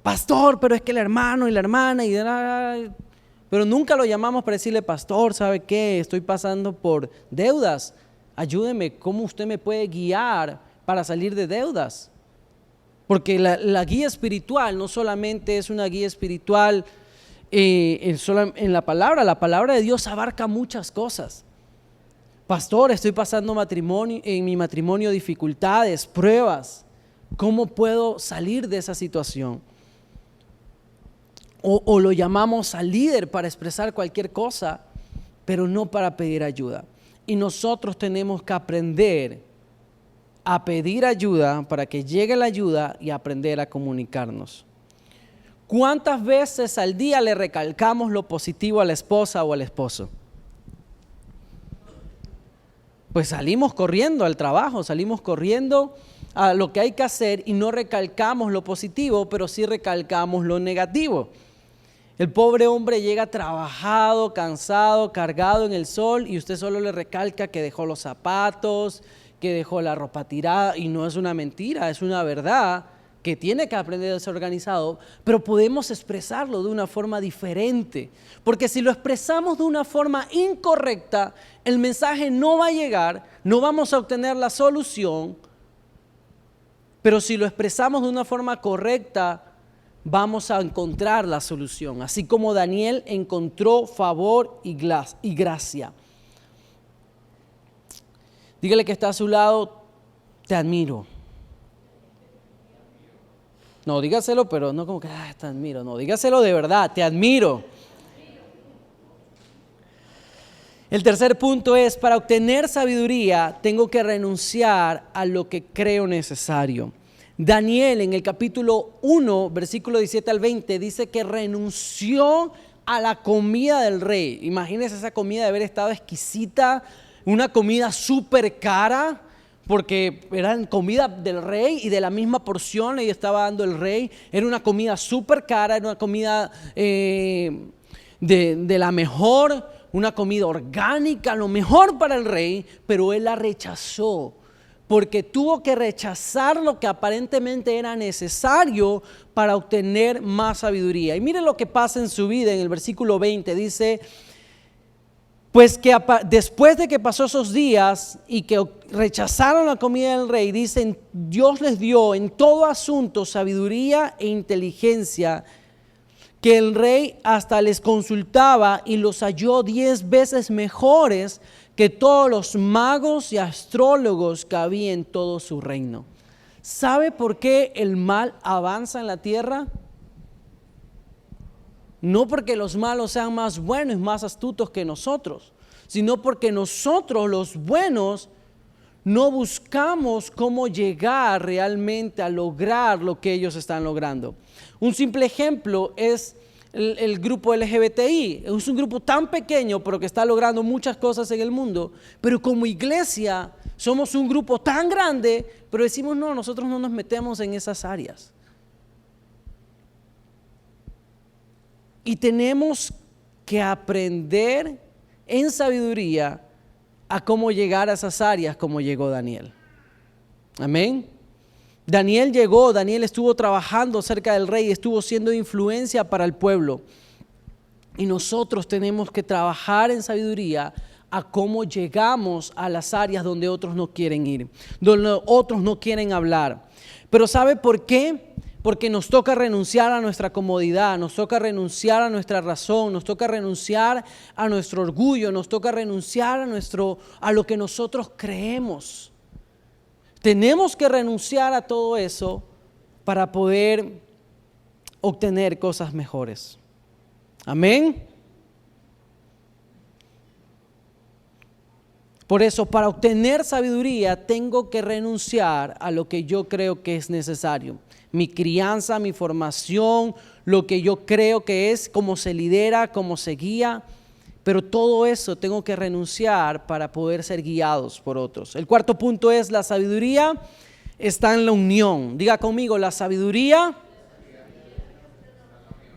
Speaker 1: Pastor, pero es que el hermano y la hermana pero nunca lo llamamos para decirle, pastor, ¿sabe qué? Estoy pasando por deudas. Ayúdeme, ¿cómo usted me puede guiar para salir de deudas? Porque la guía espiritual no solamente es una guía espiritual en la palabra de Dios abarca muchas cosas. Pastor, estoy pasando en mi matrimonio dificultades, pruebas. ¿Cómo puedo salir de esa situación? O lo llamamos al líder para expresar cualquier cosa, pero no para pedir ayuda. Y nosotros tenemos que aprender a pedir ayuda para que llegue la ayuda y aprender a comunicarnos. ¿Cuántas veces al día le recalcamos lo positivo a la esposa o al esposo? Pues salimos corriendo al trabajo, salimos corriendo a lo que hay que hacer y no recalcamos lo positivo, pero sí recalcamos lo negativo. El pobre hombre llega trabajado, cansado, cargado en el sol y usted solo le recalca que dejó los zapatos, que dejó la ropa tirada, y no es una mentira, es una verdad que tiene que aprender a ser organizado, pero podemos expresarlo de una forma diferente, porque si lo expresamos de una forma incorrecta, el mensaje no va a llegar, no vamos a obtener la solución, pero si lo expresamos de una forma correcta, vamos a encontrar la solución, así como Daniel encontró favor y gracia. Dígale que está a su lado, te admiro. No, dígaselo, pero no como que, te admiro. No, dígaselo de verdad, te admiro. El tercer punto es, para obtener sabiduría, tengo que renunciar a lo que creo necesario. Daniel en el capítulo 1, versículo 17 al 20, dice que renunció a la comida del rey. Imagínense esa comida de haber estado exquisita, una comida súper cara, porque era comida del rey y de la misma porción le estaba dando el rey. Era una comida súper cara, era una comida de la mejor, una comida orgánica, lo mejor para el rey, pero él la rechazó. Porque tuvo que rechazar lo que aparentemente era necesario para obtener más sabiduría. Y miren lo que pasa en su vida en el versículo 20. Dice, pues que después de que pasó esos días y que rechazaron la comida del rey, dicen, Dios les dio en todo asunto sabiduría e inteligencia, que el rey hasta les consultaba y los halló 10 veces mejores que todos los magos y astrólogos que había en todo su reino. ¿Sabe por qué el mal avanza en la tierra? No porque los malos sean más buenos y más astutos que nosotros, sino porque nosotros los buenos no buscamos cómo llegar realmente a lograr lo que ellos están logrando. Un simple ejemplo es el grupo LGBTI. Es un grupo tan pequeño, pero que está logrando muchas cosas en el mundo. Pero como iglesia somos un grupo tan grande, pero decimos no, nosotros no nos metemos en esas áreas. Y tenemos que aprender en sabiduría a cómo llegar a esas áreas como llegó Daniel. Amén. Daniel estuvo trabajando cerca del rey, estuvo siendo influencia para el pueblo. Y nosotros tenemos que trabajar en sabiduría a cómo llegamos a las áreas donde otros no quieren ir, donde otros no quieren hablar. Pero ¿sabe por qué? Porque nos toca renunciar a nuestra comodidad, nos toca renunciar a nuestra razón, nos toca renunciar a nuestro orgullo, nos toca renunciar a lo que nosotros creemos. Tenemos que renunciar a todo eso para poder obtener cosas mejores. Amén. Por eso, para obtener sabiduría, tengo que renunciar a lo que yo creo que es necesario. Mi crianza, mi formación, lo que yo creo que es, cómo se lidera, cómo se guía. Pero todo eso tengo que renunciar para poder ser guiados por otros. El cuarto punto es: la sabiduría está en la unión. Diga conmigo, la sabiduría.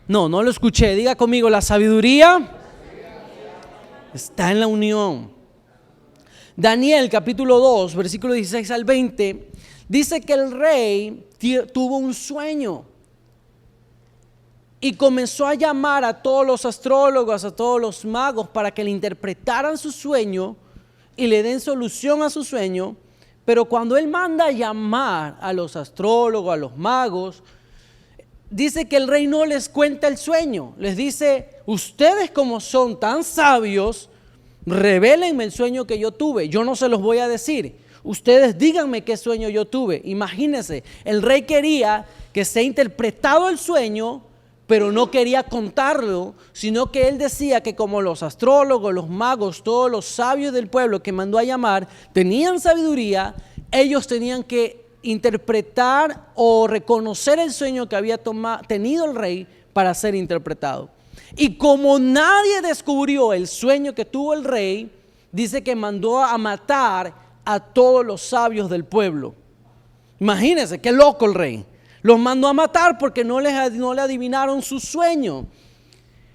Speaker 1: No lo escuché. Diga conmigo, la sabiduría está en la unión. Daniel capítulo 2, versículo 16 al 20, dice que el rey tuvo un sueño y comenzó a llamar a todos los astrólogos, a todos los magos, para que le interpretaran su sueño y le den solución a su sueño. Pero cuando él manda a llamar a los astrólogos, a los magos, dice que el rey no les cuenta el sueño. Les dice: ustedes, como son tan sabios, revélenme el sueño que yo tuve. Yo no se los voy a decir. Ustedes díganme qué sueño yo tuve. Imagínense, el rey quería que sea interpretado el sueño, pero no quería contarlo, sino que él decía que como los astrólogos, los magos, todos los sabios del pueblo que mandó a llamar tenían sabiduría, ellos tenían que interpretar o reconocer el sueño que había tenido el rey para ser interpretado. Y como nadie descubrió el sueño que tuvo el rey, dice que mandó a matar a todos los sabios del pueblo. Imagínense, qué loco el rey. Los mandó a matar porque no le adivinaron su sueño.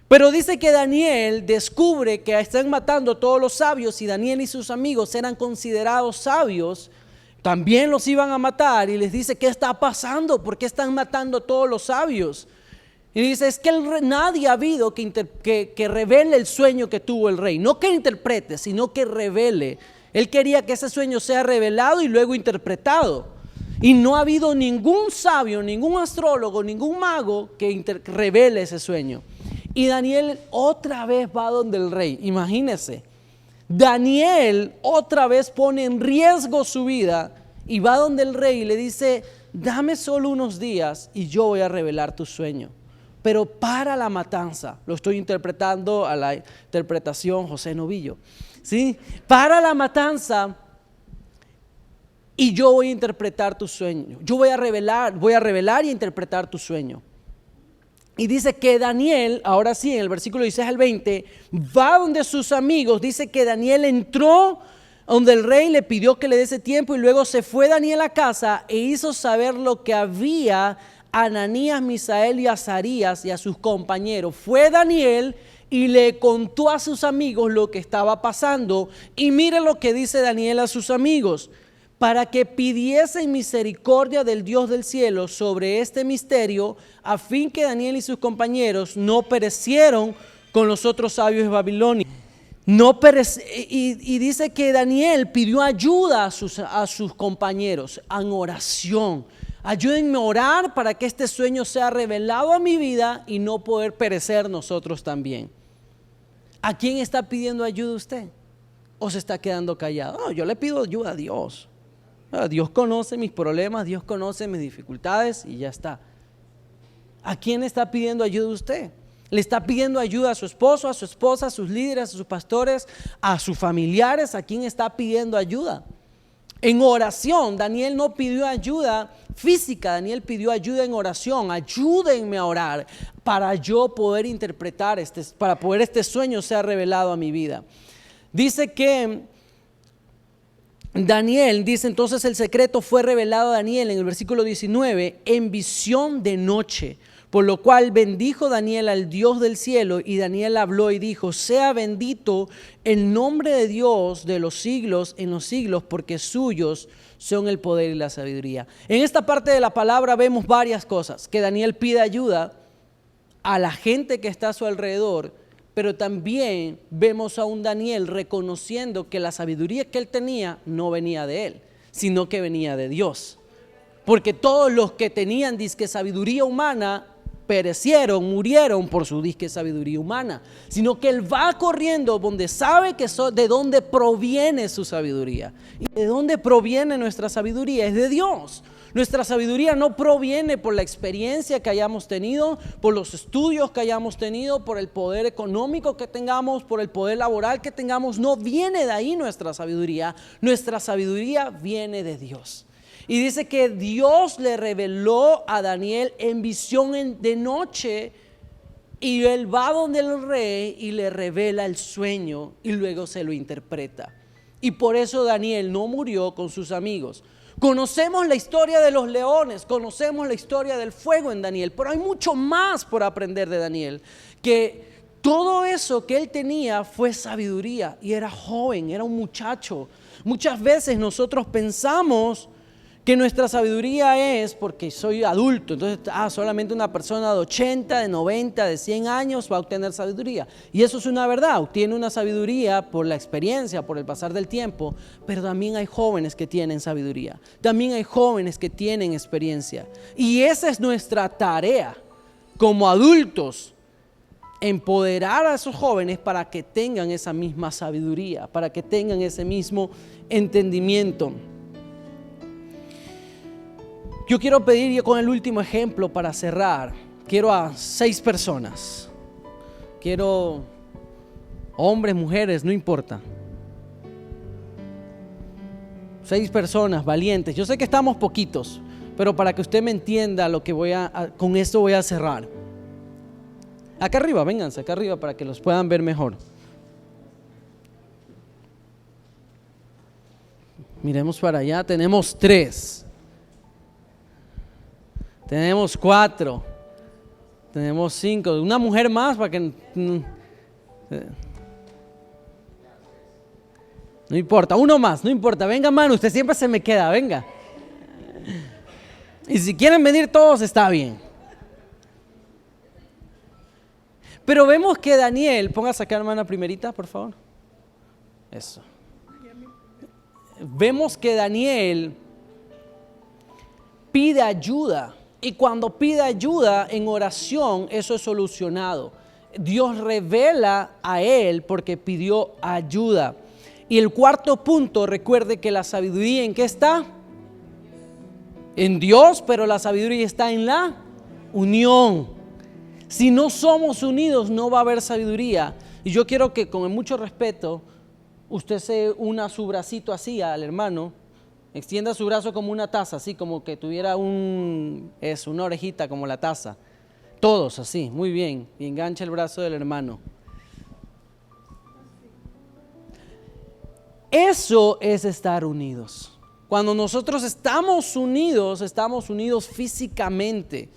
Speaker 1: Pero dice que Daniel descubre que están matando a todos los sabios, y Daniel y sus amigos eran considerados sabios. También los iban a matar, y les dice: ¿qué está pasando? ¿Por qué están matando a todos los sabios? Y dice: es que nadie ha habido que revele el sueño que tuvo el rey. No que interprete, sino que revele. Él quería que ese sueño sea revelado y luego interpretado. Y no ha habido ningún sabio, ningún astrólogo, ningún mago que revele ese sueño. Y Daniel otra vez va donde el rey. Imagínense, Daniel otra vez pone en riesgo su vida y va donde el rey y le dice: dame solo unos días y yo voy a revelar tu sueño. Pero para la matanza, lo estoy interpretando a la interpretación José Novillo, ¿sí? Para la matanza, y yo voy a interpretar tu sueño. Yo voy a revelar y interpretar tu sueño. Y dice que Daniel, ahora sí, en el versículo 16 al 20, va donde sus amigos. Dice que Daniel entró donde el rey le pidió que le diese tiempo, y luego se fue Daniel a casa e hizo saber lo que había a Ananías, Misael y Azarías y a sus compañeros. Fue Daniel y le contó a sus amigos lo que estaba pasando. Y mire lo que dice Daniel a sus amigos: para que pidiesen misericordia del Dios del cielo sobre este misterio, a fin que Daniel y sus compañeros no perecieron con los otros sabios de Babilonia. Y dice que Daniel pidió ayuda a sus compañeros en oración. Ayúdenme a orar para que este sueño sea revelado a mi vida y no poder perecer nosotros también. ¿A quién está pidiendo ayuda usted? ¿O se está quedando callado? No, yo le pido ayuda a Dios. Dios conoce mis problemas, Dios conoce mis dificultades y ya está. ¿A quién está pidiendo ayuda usted? ¿Le está pidiendo ayuda a su esposo, a su esposa, a sus líderes, a sus pastores, a sus familiares? ¿A quién está pidiendo ayuda? En oración, Daniel no pidió ayuda física, Daniel pidió ayuda en oración. Ayúdenme a orar para yo poder interpretar para poder este sueño sea revelado a mi vida. Dice que Daniel, dice entonces, el secreto fue revelado a Daniel en el versículo 19 en visión de noche, por lo cual bendijo Daniel al Dios del cielo, y Daniel habló y dijo: sea bendito el nombre de Dios de los siglos en los siglos, porque suyos son el poder y la sabiduría. En esta parte de la palabra vemos varias cosas: que Daniel pide ayuda a la gente que está a su alrededor, pero también vemos a un Daniel reconociendo que la sabiduría que él tenía no venía de él, sino que venía de Dios. Porque todos los que tenían disque sabiduría humana perecieron, murieron por su disque sabiduría humana, sino que él va corriendo donde sabe de dónde proviene su sabiduría. Y de dónde proviene nuestra sabiduría es de Dios. Nuestra sabiduría no proviene por la experiencia que hayamos tenido, por los estudios que hayamos tenido, por el poder económico que tengamos, por el poder laboral que tengamos. No viene de ahí nuestra sabiduría. Nuestra sabiduría viene de Dios. Y dice que Dios le reveló a Daniel en visión de noche Y él va donde el rey y le revela el sueño y luego se lo interpreta. Y por eso Daniel no murió con sus amigos. Conocemos la historia de los leones, conocemos la historia del fuego en Daniel, pero hay mucho más por aprender de Daniel, que todo eso que él tenía fue sabiduría y era joven, era un muchacho. Muchas veces nosotros pensamos que nuestra sabiduría es porque soy adulto, entonces solamente una persona de 80, de 90, de 100 años va a obtener sabiduría. Y eso es una verdad, obtiene una sabiduría por la experiencia, por el pasar del tiempo, pero también hay jóvenes que tienen sabiduría, también hay jóvenes que tienen experiencia. Y esa es nuestra tarea como adultos, empoderar a esos jóvenes para que tengan esa misma sabiduría, para que tengan ese mismo entendimiento. Yo quiero pedir con el último ejemplo para cerrar. Quiero a 6 personas. Quiero hombres, mujeres, no importa. 6 personas valientes. Yo sé que estamos poquitos, pero para que usted me entienda lo que con esto voy a cerrar. Acá arriba, vénganse acá arriba para que los puedan ver mejor. Miremos para allá, tenemos 3. Tenemos 4, tenemos 5, una mujer más para que no importa, uno más, no importa, venga mano, usted siempre se me queda, venga. Y si quieren venir todos está bien. Pero vemos que Daniel, ponga a sacar hermana primerita, por favor. Eso. Vemos que Daniel pide ayuda. Y cuando pide ayuda en oración, eso es solucionado. Dios revela a él porque pidió ayuda. Y el cuarto punto, recuerde que la sabiduría, ¿en qué está? En Dios, pero la sabiduría está en la unión. Si no somos unidos, no va a haber sabiduría. Y yo quiero que con mucho respeto, usted se una su bracito así al hermano. Extienda su brazo como una taza, así como que tuviera una orejita como la taza. Todos así, muy bien. Y engancha el brazo del hermano. Eso es estar unidos. Cuando nosotros estamos unidos físicamente.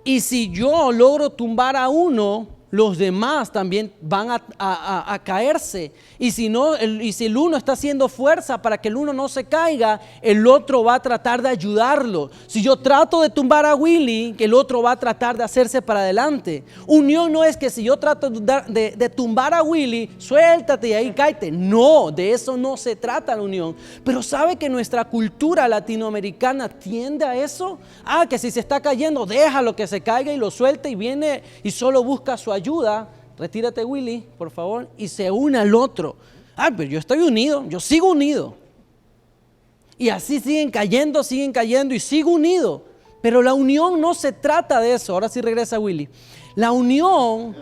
Speaker 1: Y si yo logro tumbar a uno, los demás también van a caerse. Y si el uno está haciendo fuerza para que el uno no se caiga, el otro va a tratar de ayudarlo. Si yo trato de tumbar a Willy, el otro va a tratar de hacerse para adelante. Unión no es que si yo trato de tumbar a Willy, suéltate y ahí cáete. No, de eso no se trata la unión. Pero ¿sabe que nuestra cultura latinoamericana tiende a eso? Que si se está cayendo, déjalo que se caiga y lo suelte y viene y solo busca su ayuda. Retírate Willy, por favor, y se une al otro. Pero yo estoy unido, yo sigo unido. Y así siguen cayendo y sigo unido. Pero la unión no se trata de eso. Ahora sí regresa Willy. La unión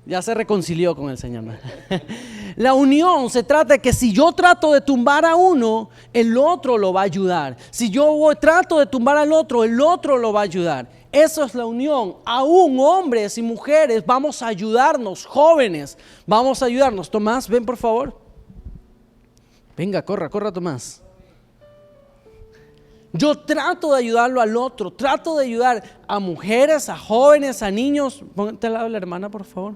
Speaker 1: ya se reconcilió con el Señor. La unión se trata de que si yo trato de tumbar a uno, el otro lo va a ayudar. Si yo trato de tumbar al otro, el otro lo va a ayudar. Eso es la unión. Aún hombres y mujeres vamos a ayudarnos, jóvenes, vamos a ayudarnos. Tomás, ven por favor. Venga, corra Tomás. Yo trato de ayudarlo al otro, trato de ayudar a mujeres, a jóvenes, a niños. Póngate al lado de la hermana, por favor.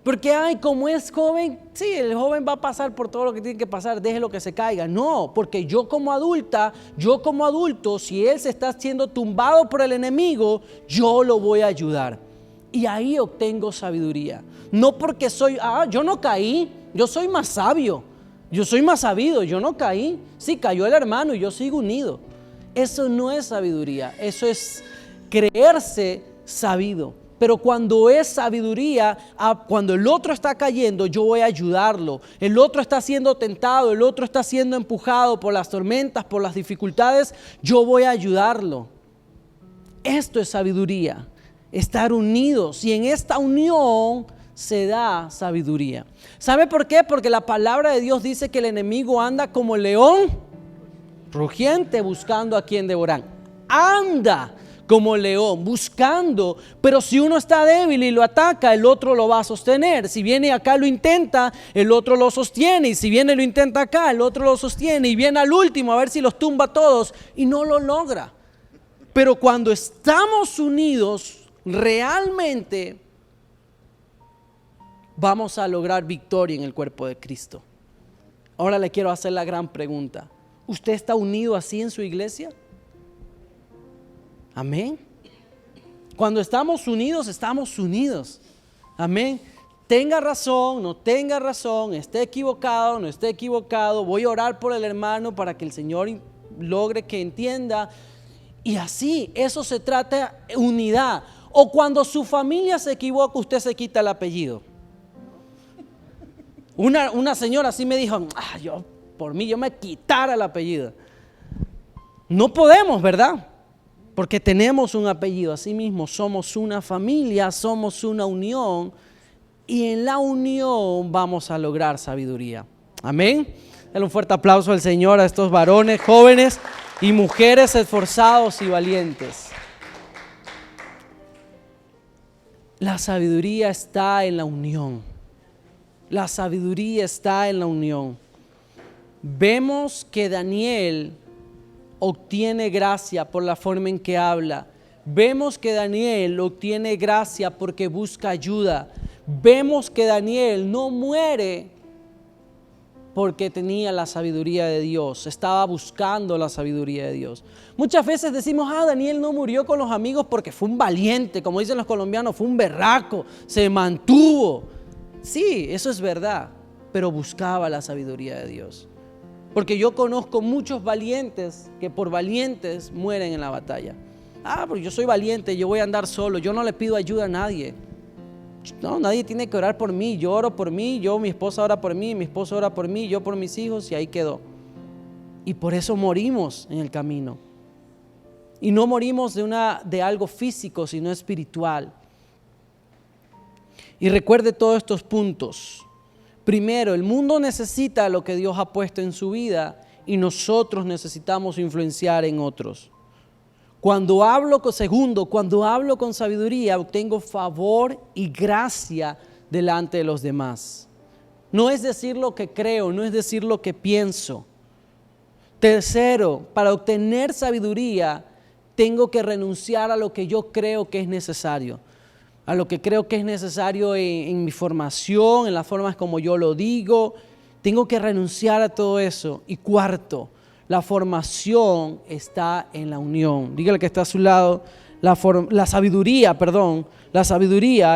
Speaker 1: Porque, como es joven, sí, el joven va a pasar por todo lo que tiene que pasar, déjelo que se caiga. No, porque yo como adulto, si él se está siendo tumbado por el enemigo, yo lo voy a ayudar. Y ahí obtengo sabiduría. No porque yo no caí, yo soy más sabio, yo soy más sabido, yo no caí. Sí, cayó el hermano y yo sigo unido. Eso no es sabiduría, eso es creerse sabido. Pero cuando es sabiduría, cuando el otro está cayendo, yo voy a ayudarlo. El otro está siendo tentado, el otro está siendo empujado por las tormentas, por las dificultades, yo voy a ayudarlo. Esto es sabiduría, estar unidos. Y en esta unión se da sabiduría. ¿Sabe por qué? Porque la palabra de Dios dice que el enemigo anda como león rugiente buscando a quien devorar. Anda como león, buscando, pero si uno está débil y lo ataca, el otro lo va a sostener. Si viene acá lo intenta, el otro lo sostiene, y si viene lo intenta acá, el otro lo sostiene, y viene al último a ver si los tumba a todos y no lo logra. Pero cuando estamos unidos, realmente vamos a lograr victoria en el cuerpo de Cristo. Ahora le quiero hacer la gran pregunta: ¿usted está unido así en su iglesia? Amén. Cuando estamos unidos, estamos unidos. Amén. Tenga razón, no tenga razón, esté equivocado, no esté equivocado, voy a orar por el hermano para que el Señor logre que entienda. Y así, eso se trata de unidad. O cuando su familia se equivoca, usted se quita el apellido. Una señora así me dijo: por mí yo me quitara el apellido. No podemos, ¿verdad? Porque tenemos un apellido. Así mismo somos una familia, somos una unión, y en la unión vamos a lograr sabiduría. Amén. Dale un fuerte aplauso al Señor a estos varones, jóvenes y mujeres esforzados y valientes. La sabiduría está en la unión. La sabiduría está en la unión. Vemos que Daniel obtiene gracia por la forma en que habla. Vemos que Daniel obtiene gracia porque busca ayuda. Vemos que Daniel no muere porque tenía la sabiduría de Dios, estaba buscando la sabiduría de Dios. Muchas veces decimos: Daniel no murió con los amigos porque fue un valiente, como dicen los colombianos, fue un berraco, se mantuvo. Sí, eso es verdad, pero buscaba la sabiduría de Dios. Porque yo conozco muchos valientes que por valientes mueren en la batalla. Pero yo soy valiente, yo voy a andar solo, yo no le pido ayuda a nadie. No, nadie tiene que orar por mí, yo oro por mí, mi esposa ora por mí, mi esposo ora por mí, yo por mis hijos, y ahí quedó. Y por eso morimos en el camino. Y no morimos de algo físico, sino espiritual. Y recuerde todos estos puntos. Primero, el mundo necesita lo que Dios ha puesto en su vida, y nosotros necesitamos influenciar en otros. Cuando hablo con sabiduría, obtengo favor y gracia delante de los demás. No es decir lo que creo, no es decir lo que pienso. Tercero, para obtener sabiduría, tengo que renunciar a lo que yo creo que es necesario. A lo que creo que es necesario en mi formación, en las formas como yo lo digo. Tengo que renunciar a todo eso. Y cuarto, la formación está en la unión. Dígale que está a su lado: la sabiduría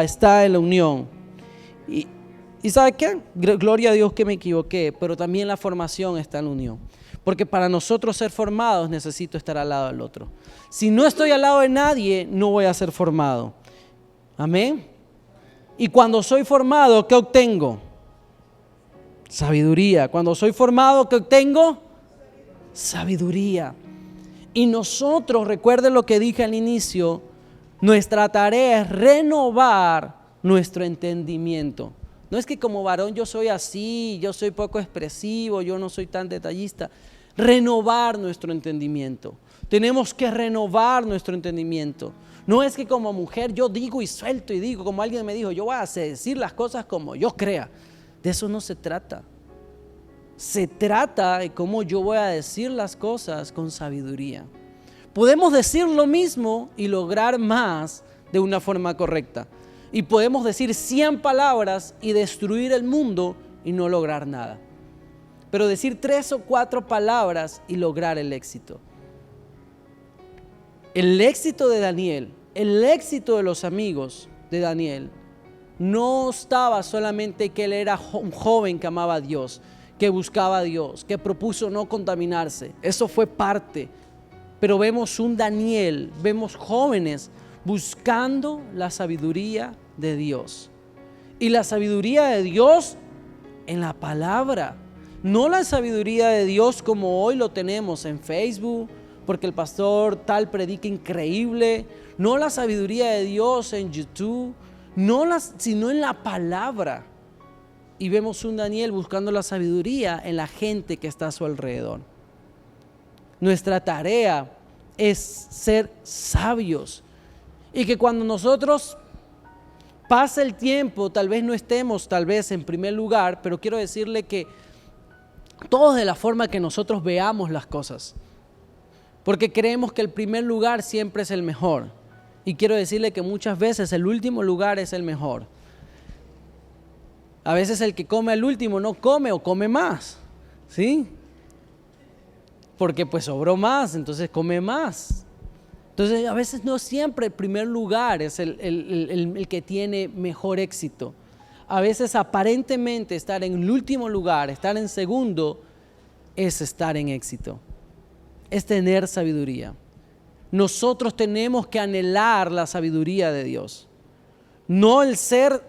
Speaker 1: está en la unión. ¿Y sabe qué? Gloria a Dios que me equivoqué, pero también la formación está en la unión. Porque para nosotros ser formados necesito estar al lado del otro. Si no estoy al lado de nadie, no voy a ser formado. Amén. Y cuando soy formado, ¿qué obtengo? Sabiduría. Cuando soy formado, ¿qué obtengo? Sabiduría. Y nosotros, recuerden lo que dije al inicio, nuestra tarea es renovar nuestro entendimiento. No es que como varón yo soy así, yo soy poco expresivo, yo no soy tan detallista. Renovar nuestro entendimiento. Tenemos que renovar nuestro entendimiento. No es que como mujer yo digo y suelto y digo, como alguien me dijo, yo voy a decir las cosas como yo crea. De eso no se trata. Se trata de cómo yo voy a decir las cosas con sabiduría. Podemos decir lo mismo y lograr más de una forma correcta. Y podemos decir 100 palabras y destruir el mundo y no lograr nada. Pero decir 3 o 4 palabras y lograr el éxito. El éxito de Daniel, el éxito de los amigos de Daniel, no estaba solamente que él era un joven que amaba a Dios, que buscaba a Dios, que propuso no contaminarse. Eso fue parte. Pero vemos un Daniel, vemos jóvenes buscando la sabiduría de Dios. Y la sabiduría de Dios en la palabra. No la sabiduría de Dios como hoy lo tenemos en Facebook, porque el pastor tal predica increíble. No la sabiduría de Dios en YouTube, sino en la palabra. Y vemos un Daniel buscando la sabiduría en la gente que está a su alrededor. Nuestra tarea es ser sabios. Y que cuando nosotros pase el tiempo, tal vez no estemos en primer lugar, pero quiero decirle que todo es de la forma que nosotros veamos las cosas. Porque creemos que el primer lugar siempre es el mejor. Y quiero decirle que muchas veces el último lugar es el mejor. A veces el que come al último no come o come más, ¿sí? Porque pues sobró más, entonces come más. Entonces a veces no siempre el primer lugar es el que tiene mejor éxito. A veces aparentemente estar en el último lugar, estar en segundo, es estar en éxito. Es tener sabiduría. Nosotros tenemos que anhelar la sabiduría de Dios. No el ser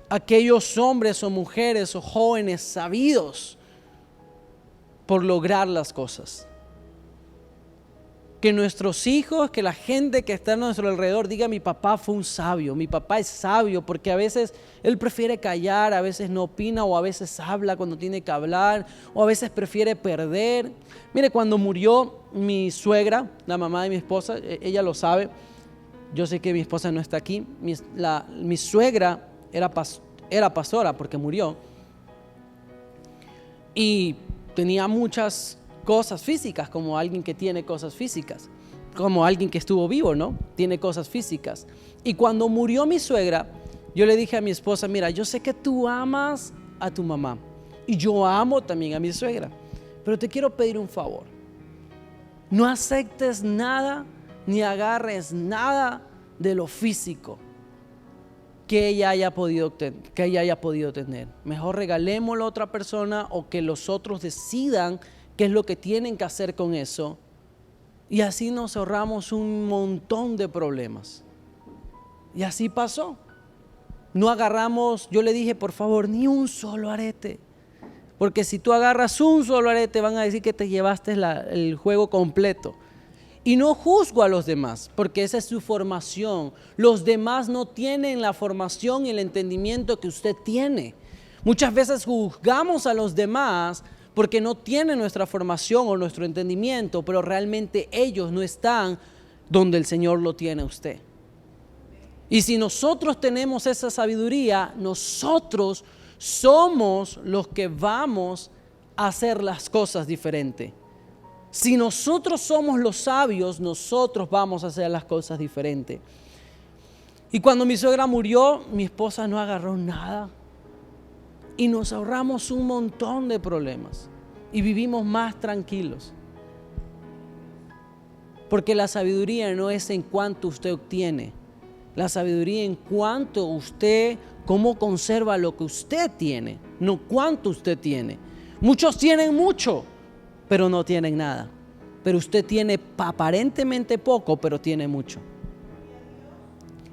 Speaker 1: aquellos hombres o mujeres o jóvenes sabidos por lograr las cosas. Que nuestros hijos, que la gente que está a nuestro alrededor diga: mi papá fue un sabio, mi papá es sabio, porque a veces él prefiere callar, a veces no opina, o a veces habla cuando tiene que hablar, o a veces prefiere perder. Mire, cuando murió mi suegra, la mamá de mi esposa, ella lo sabe, yo sé que mi esposa no está aquí, mi suegra era pastora porque murió, y tenía muchas cosas físicas, como alguien que tiene cosas físicas, como alguien que estuvo vivo, ¿no? Tiene cosas físicas. Y cuando murió mi suegra, yo le dije a mi esposa: mira, yo sé que tú amas a tu mamá y yo amo también a mi suegra, pero te quiero pedir un favor. No aceptes nada ni agarres nada de lo físico que ella haya podido tener. Mejor regalémoslo a otra persona, o que los otros decidan qué es lo que tienen que hacer con eso, y así nos ahorramos un montón de problemas. Y así pasó. No agarramos, yo le dije: por favor, ni un solo arete, porque si tú agarras un solo arete van a decir que te llevaste el juego completo. Y no juzgo a los demás, porque esa es su formación. Los demás no tienen la formación y el entendimiento que usted tiene. Muchas veces juzgamos a los demás porque no tienen nuestra formación o nuestro entendimiento, pero realmente ellos no están donde el Señor lo tiene a usted. Y si nosotros tenemos esa sabiduría, nosotros somos los que vamos a hacer las cosas diferentes. Si nosotros somos los sabios, nosotros vamos a hacer las cosas diferentes. Y cuando mi suegra murió, mi esposa no agarró nada. Y nos ahorramos un montón de problemas y vivimos más tranquilos. Porque la sabiduría no es en cuánto usted obtiene. La sabiduría en cuanto usted, cómo conserva lo que usted tiene, no cuánto usted tiene. Muchos tienen mucho, pero no tienen nada. Pero usted tiene aparentemente poco, pero tiene mucho.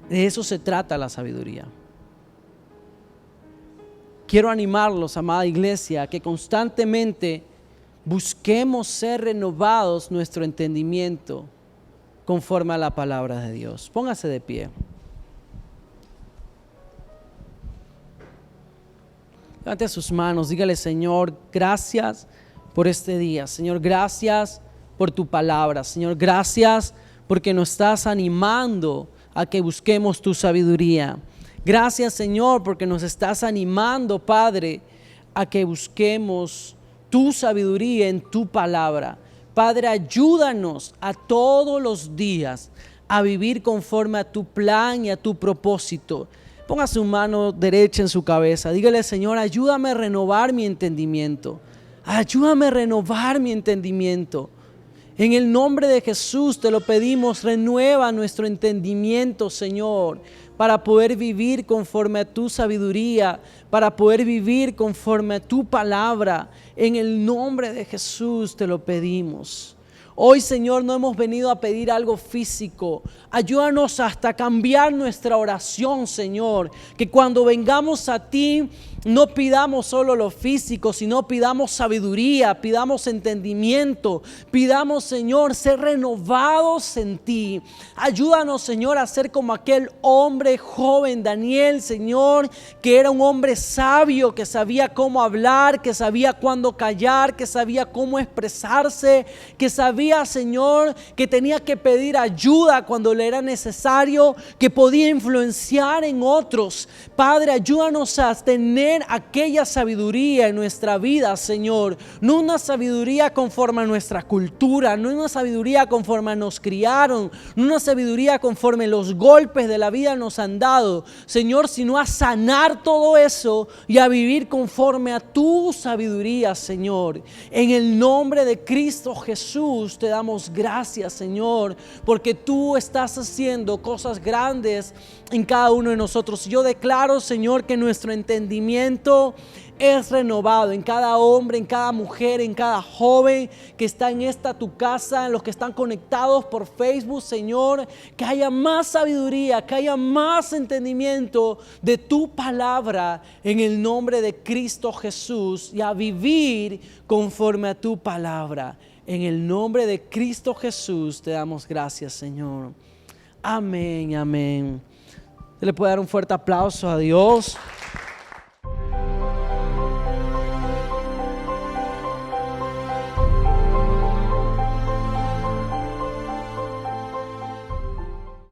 Speaker 1: De eso se trata la sabiduría. Quiero animarlos, amada iglesia, a que constantemente busquemos ser renovados nuestro entendimiento conforme a la palabra de Dios. Póngase de pie. Levante sus manos, dígale: Señor, gracias por este día. Señor, gracias por tu palabra. Señor, gracias porque nos estás animando a que busquemos tu sabiduría. Gracias, Señor, porque nos estás animando, Padre, a que busquemos tu sabiduría en tu palabra. Padre, ayúdanos a todos los días a vivir conforme a tu plan y a tu propósito. Ponga su mano derecha en su cabeza. Dígale: Señor, ayúdame a renovar mi entendimiento. Ayúdame a renovar mi entendimiento. En el nombre de Jesús te lo pedimos, renueva nuestro entendimiento, Señor, para poder vivir conforme a tu sabiduría, para poder vivir conforme a tu palabra. En el nombre de Jesús te lo pedimos. Hoy, Señor, no hemos venido a pedir algo físico. Ayúdanos hasta cambiar nuestra oración, Señor. Que cuando vengamos a ti no pidamos solo lo físico, sino pidamos sabiduría, pidamos entendimiento, pidamos, Señor, ser renovados en ti. Ayúdanos, Señor, a ser como aquel hombre joven Daniel, Señor, que era un hombre sabio, que sabía cómo hablar, que sabía cuándo callar, que sabía cómo expresarse, que sabía, Señor, que tenía que pedir ayuda cuando le era necesario, que podía influenciar en otros. Padre, ayúdanos a tener aquella sabiduría en nuestra vida, Señor. No una sabiduría conforme a nuestra cultura, no una sabiduría conforme nos criaron, no una sabiduría conforme los golpes de la vida nos han dado, Señor, sino a sanar todo eso y a vivir conforme a tu sabiduría, Señor. En el nombre de Cristo Jesús te damos gracias, Señor, porque tú estás haciendo cosas grandes en cada uno de nosotros. Yo declaro, Señor, que nuestro entendimiento es renovado en cada hombre, en cada mujer, en cada joven que está en esta tu casa, en los que están conectados por Facebook, Señor, que haya más sabiduría, que haya más entendimiento de tu palabra en el nombre de Cristo Jesús, y a vivir conforme a tu palabra. En el nombre de Cristo Jesús te damos gracias, Señor. Amén, amén. Se le puede dar un fuerte aplauso a Dios.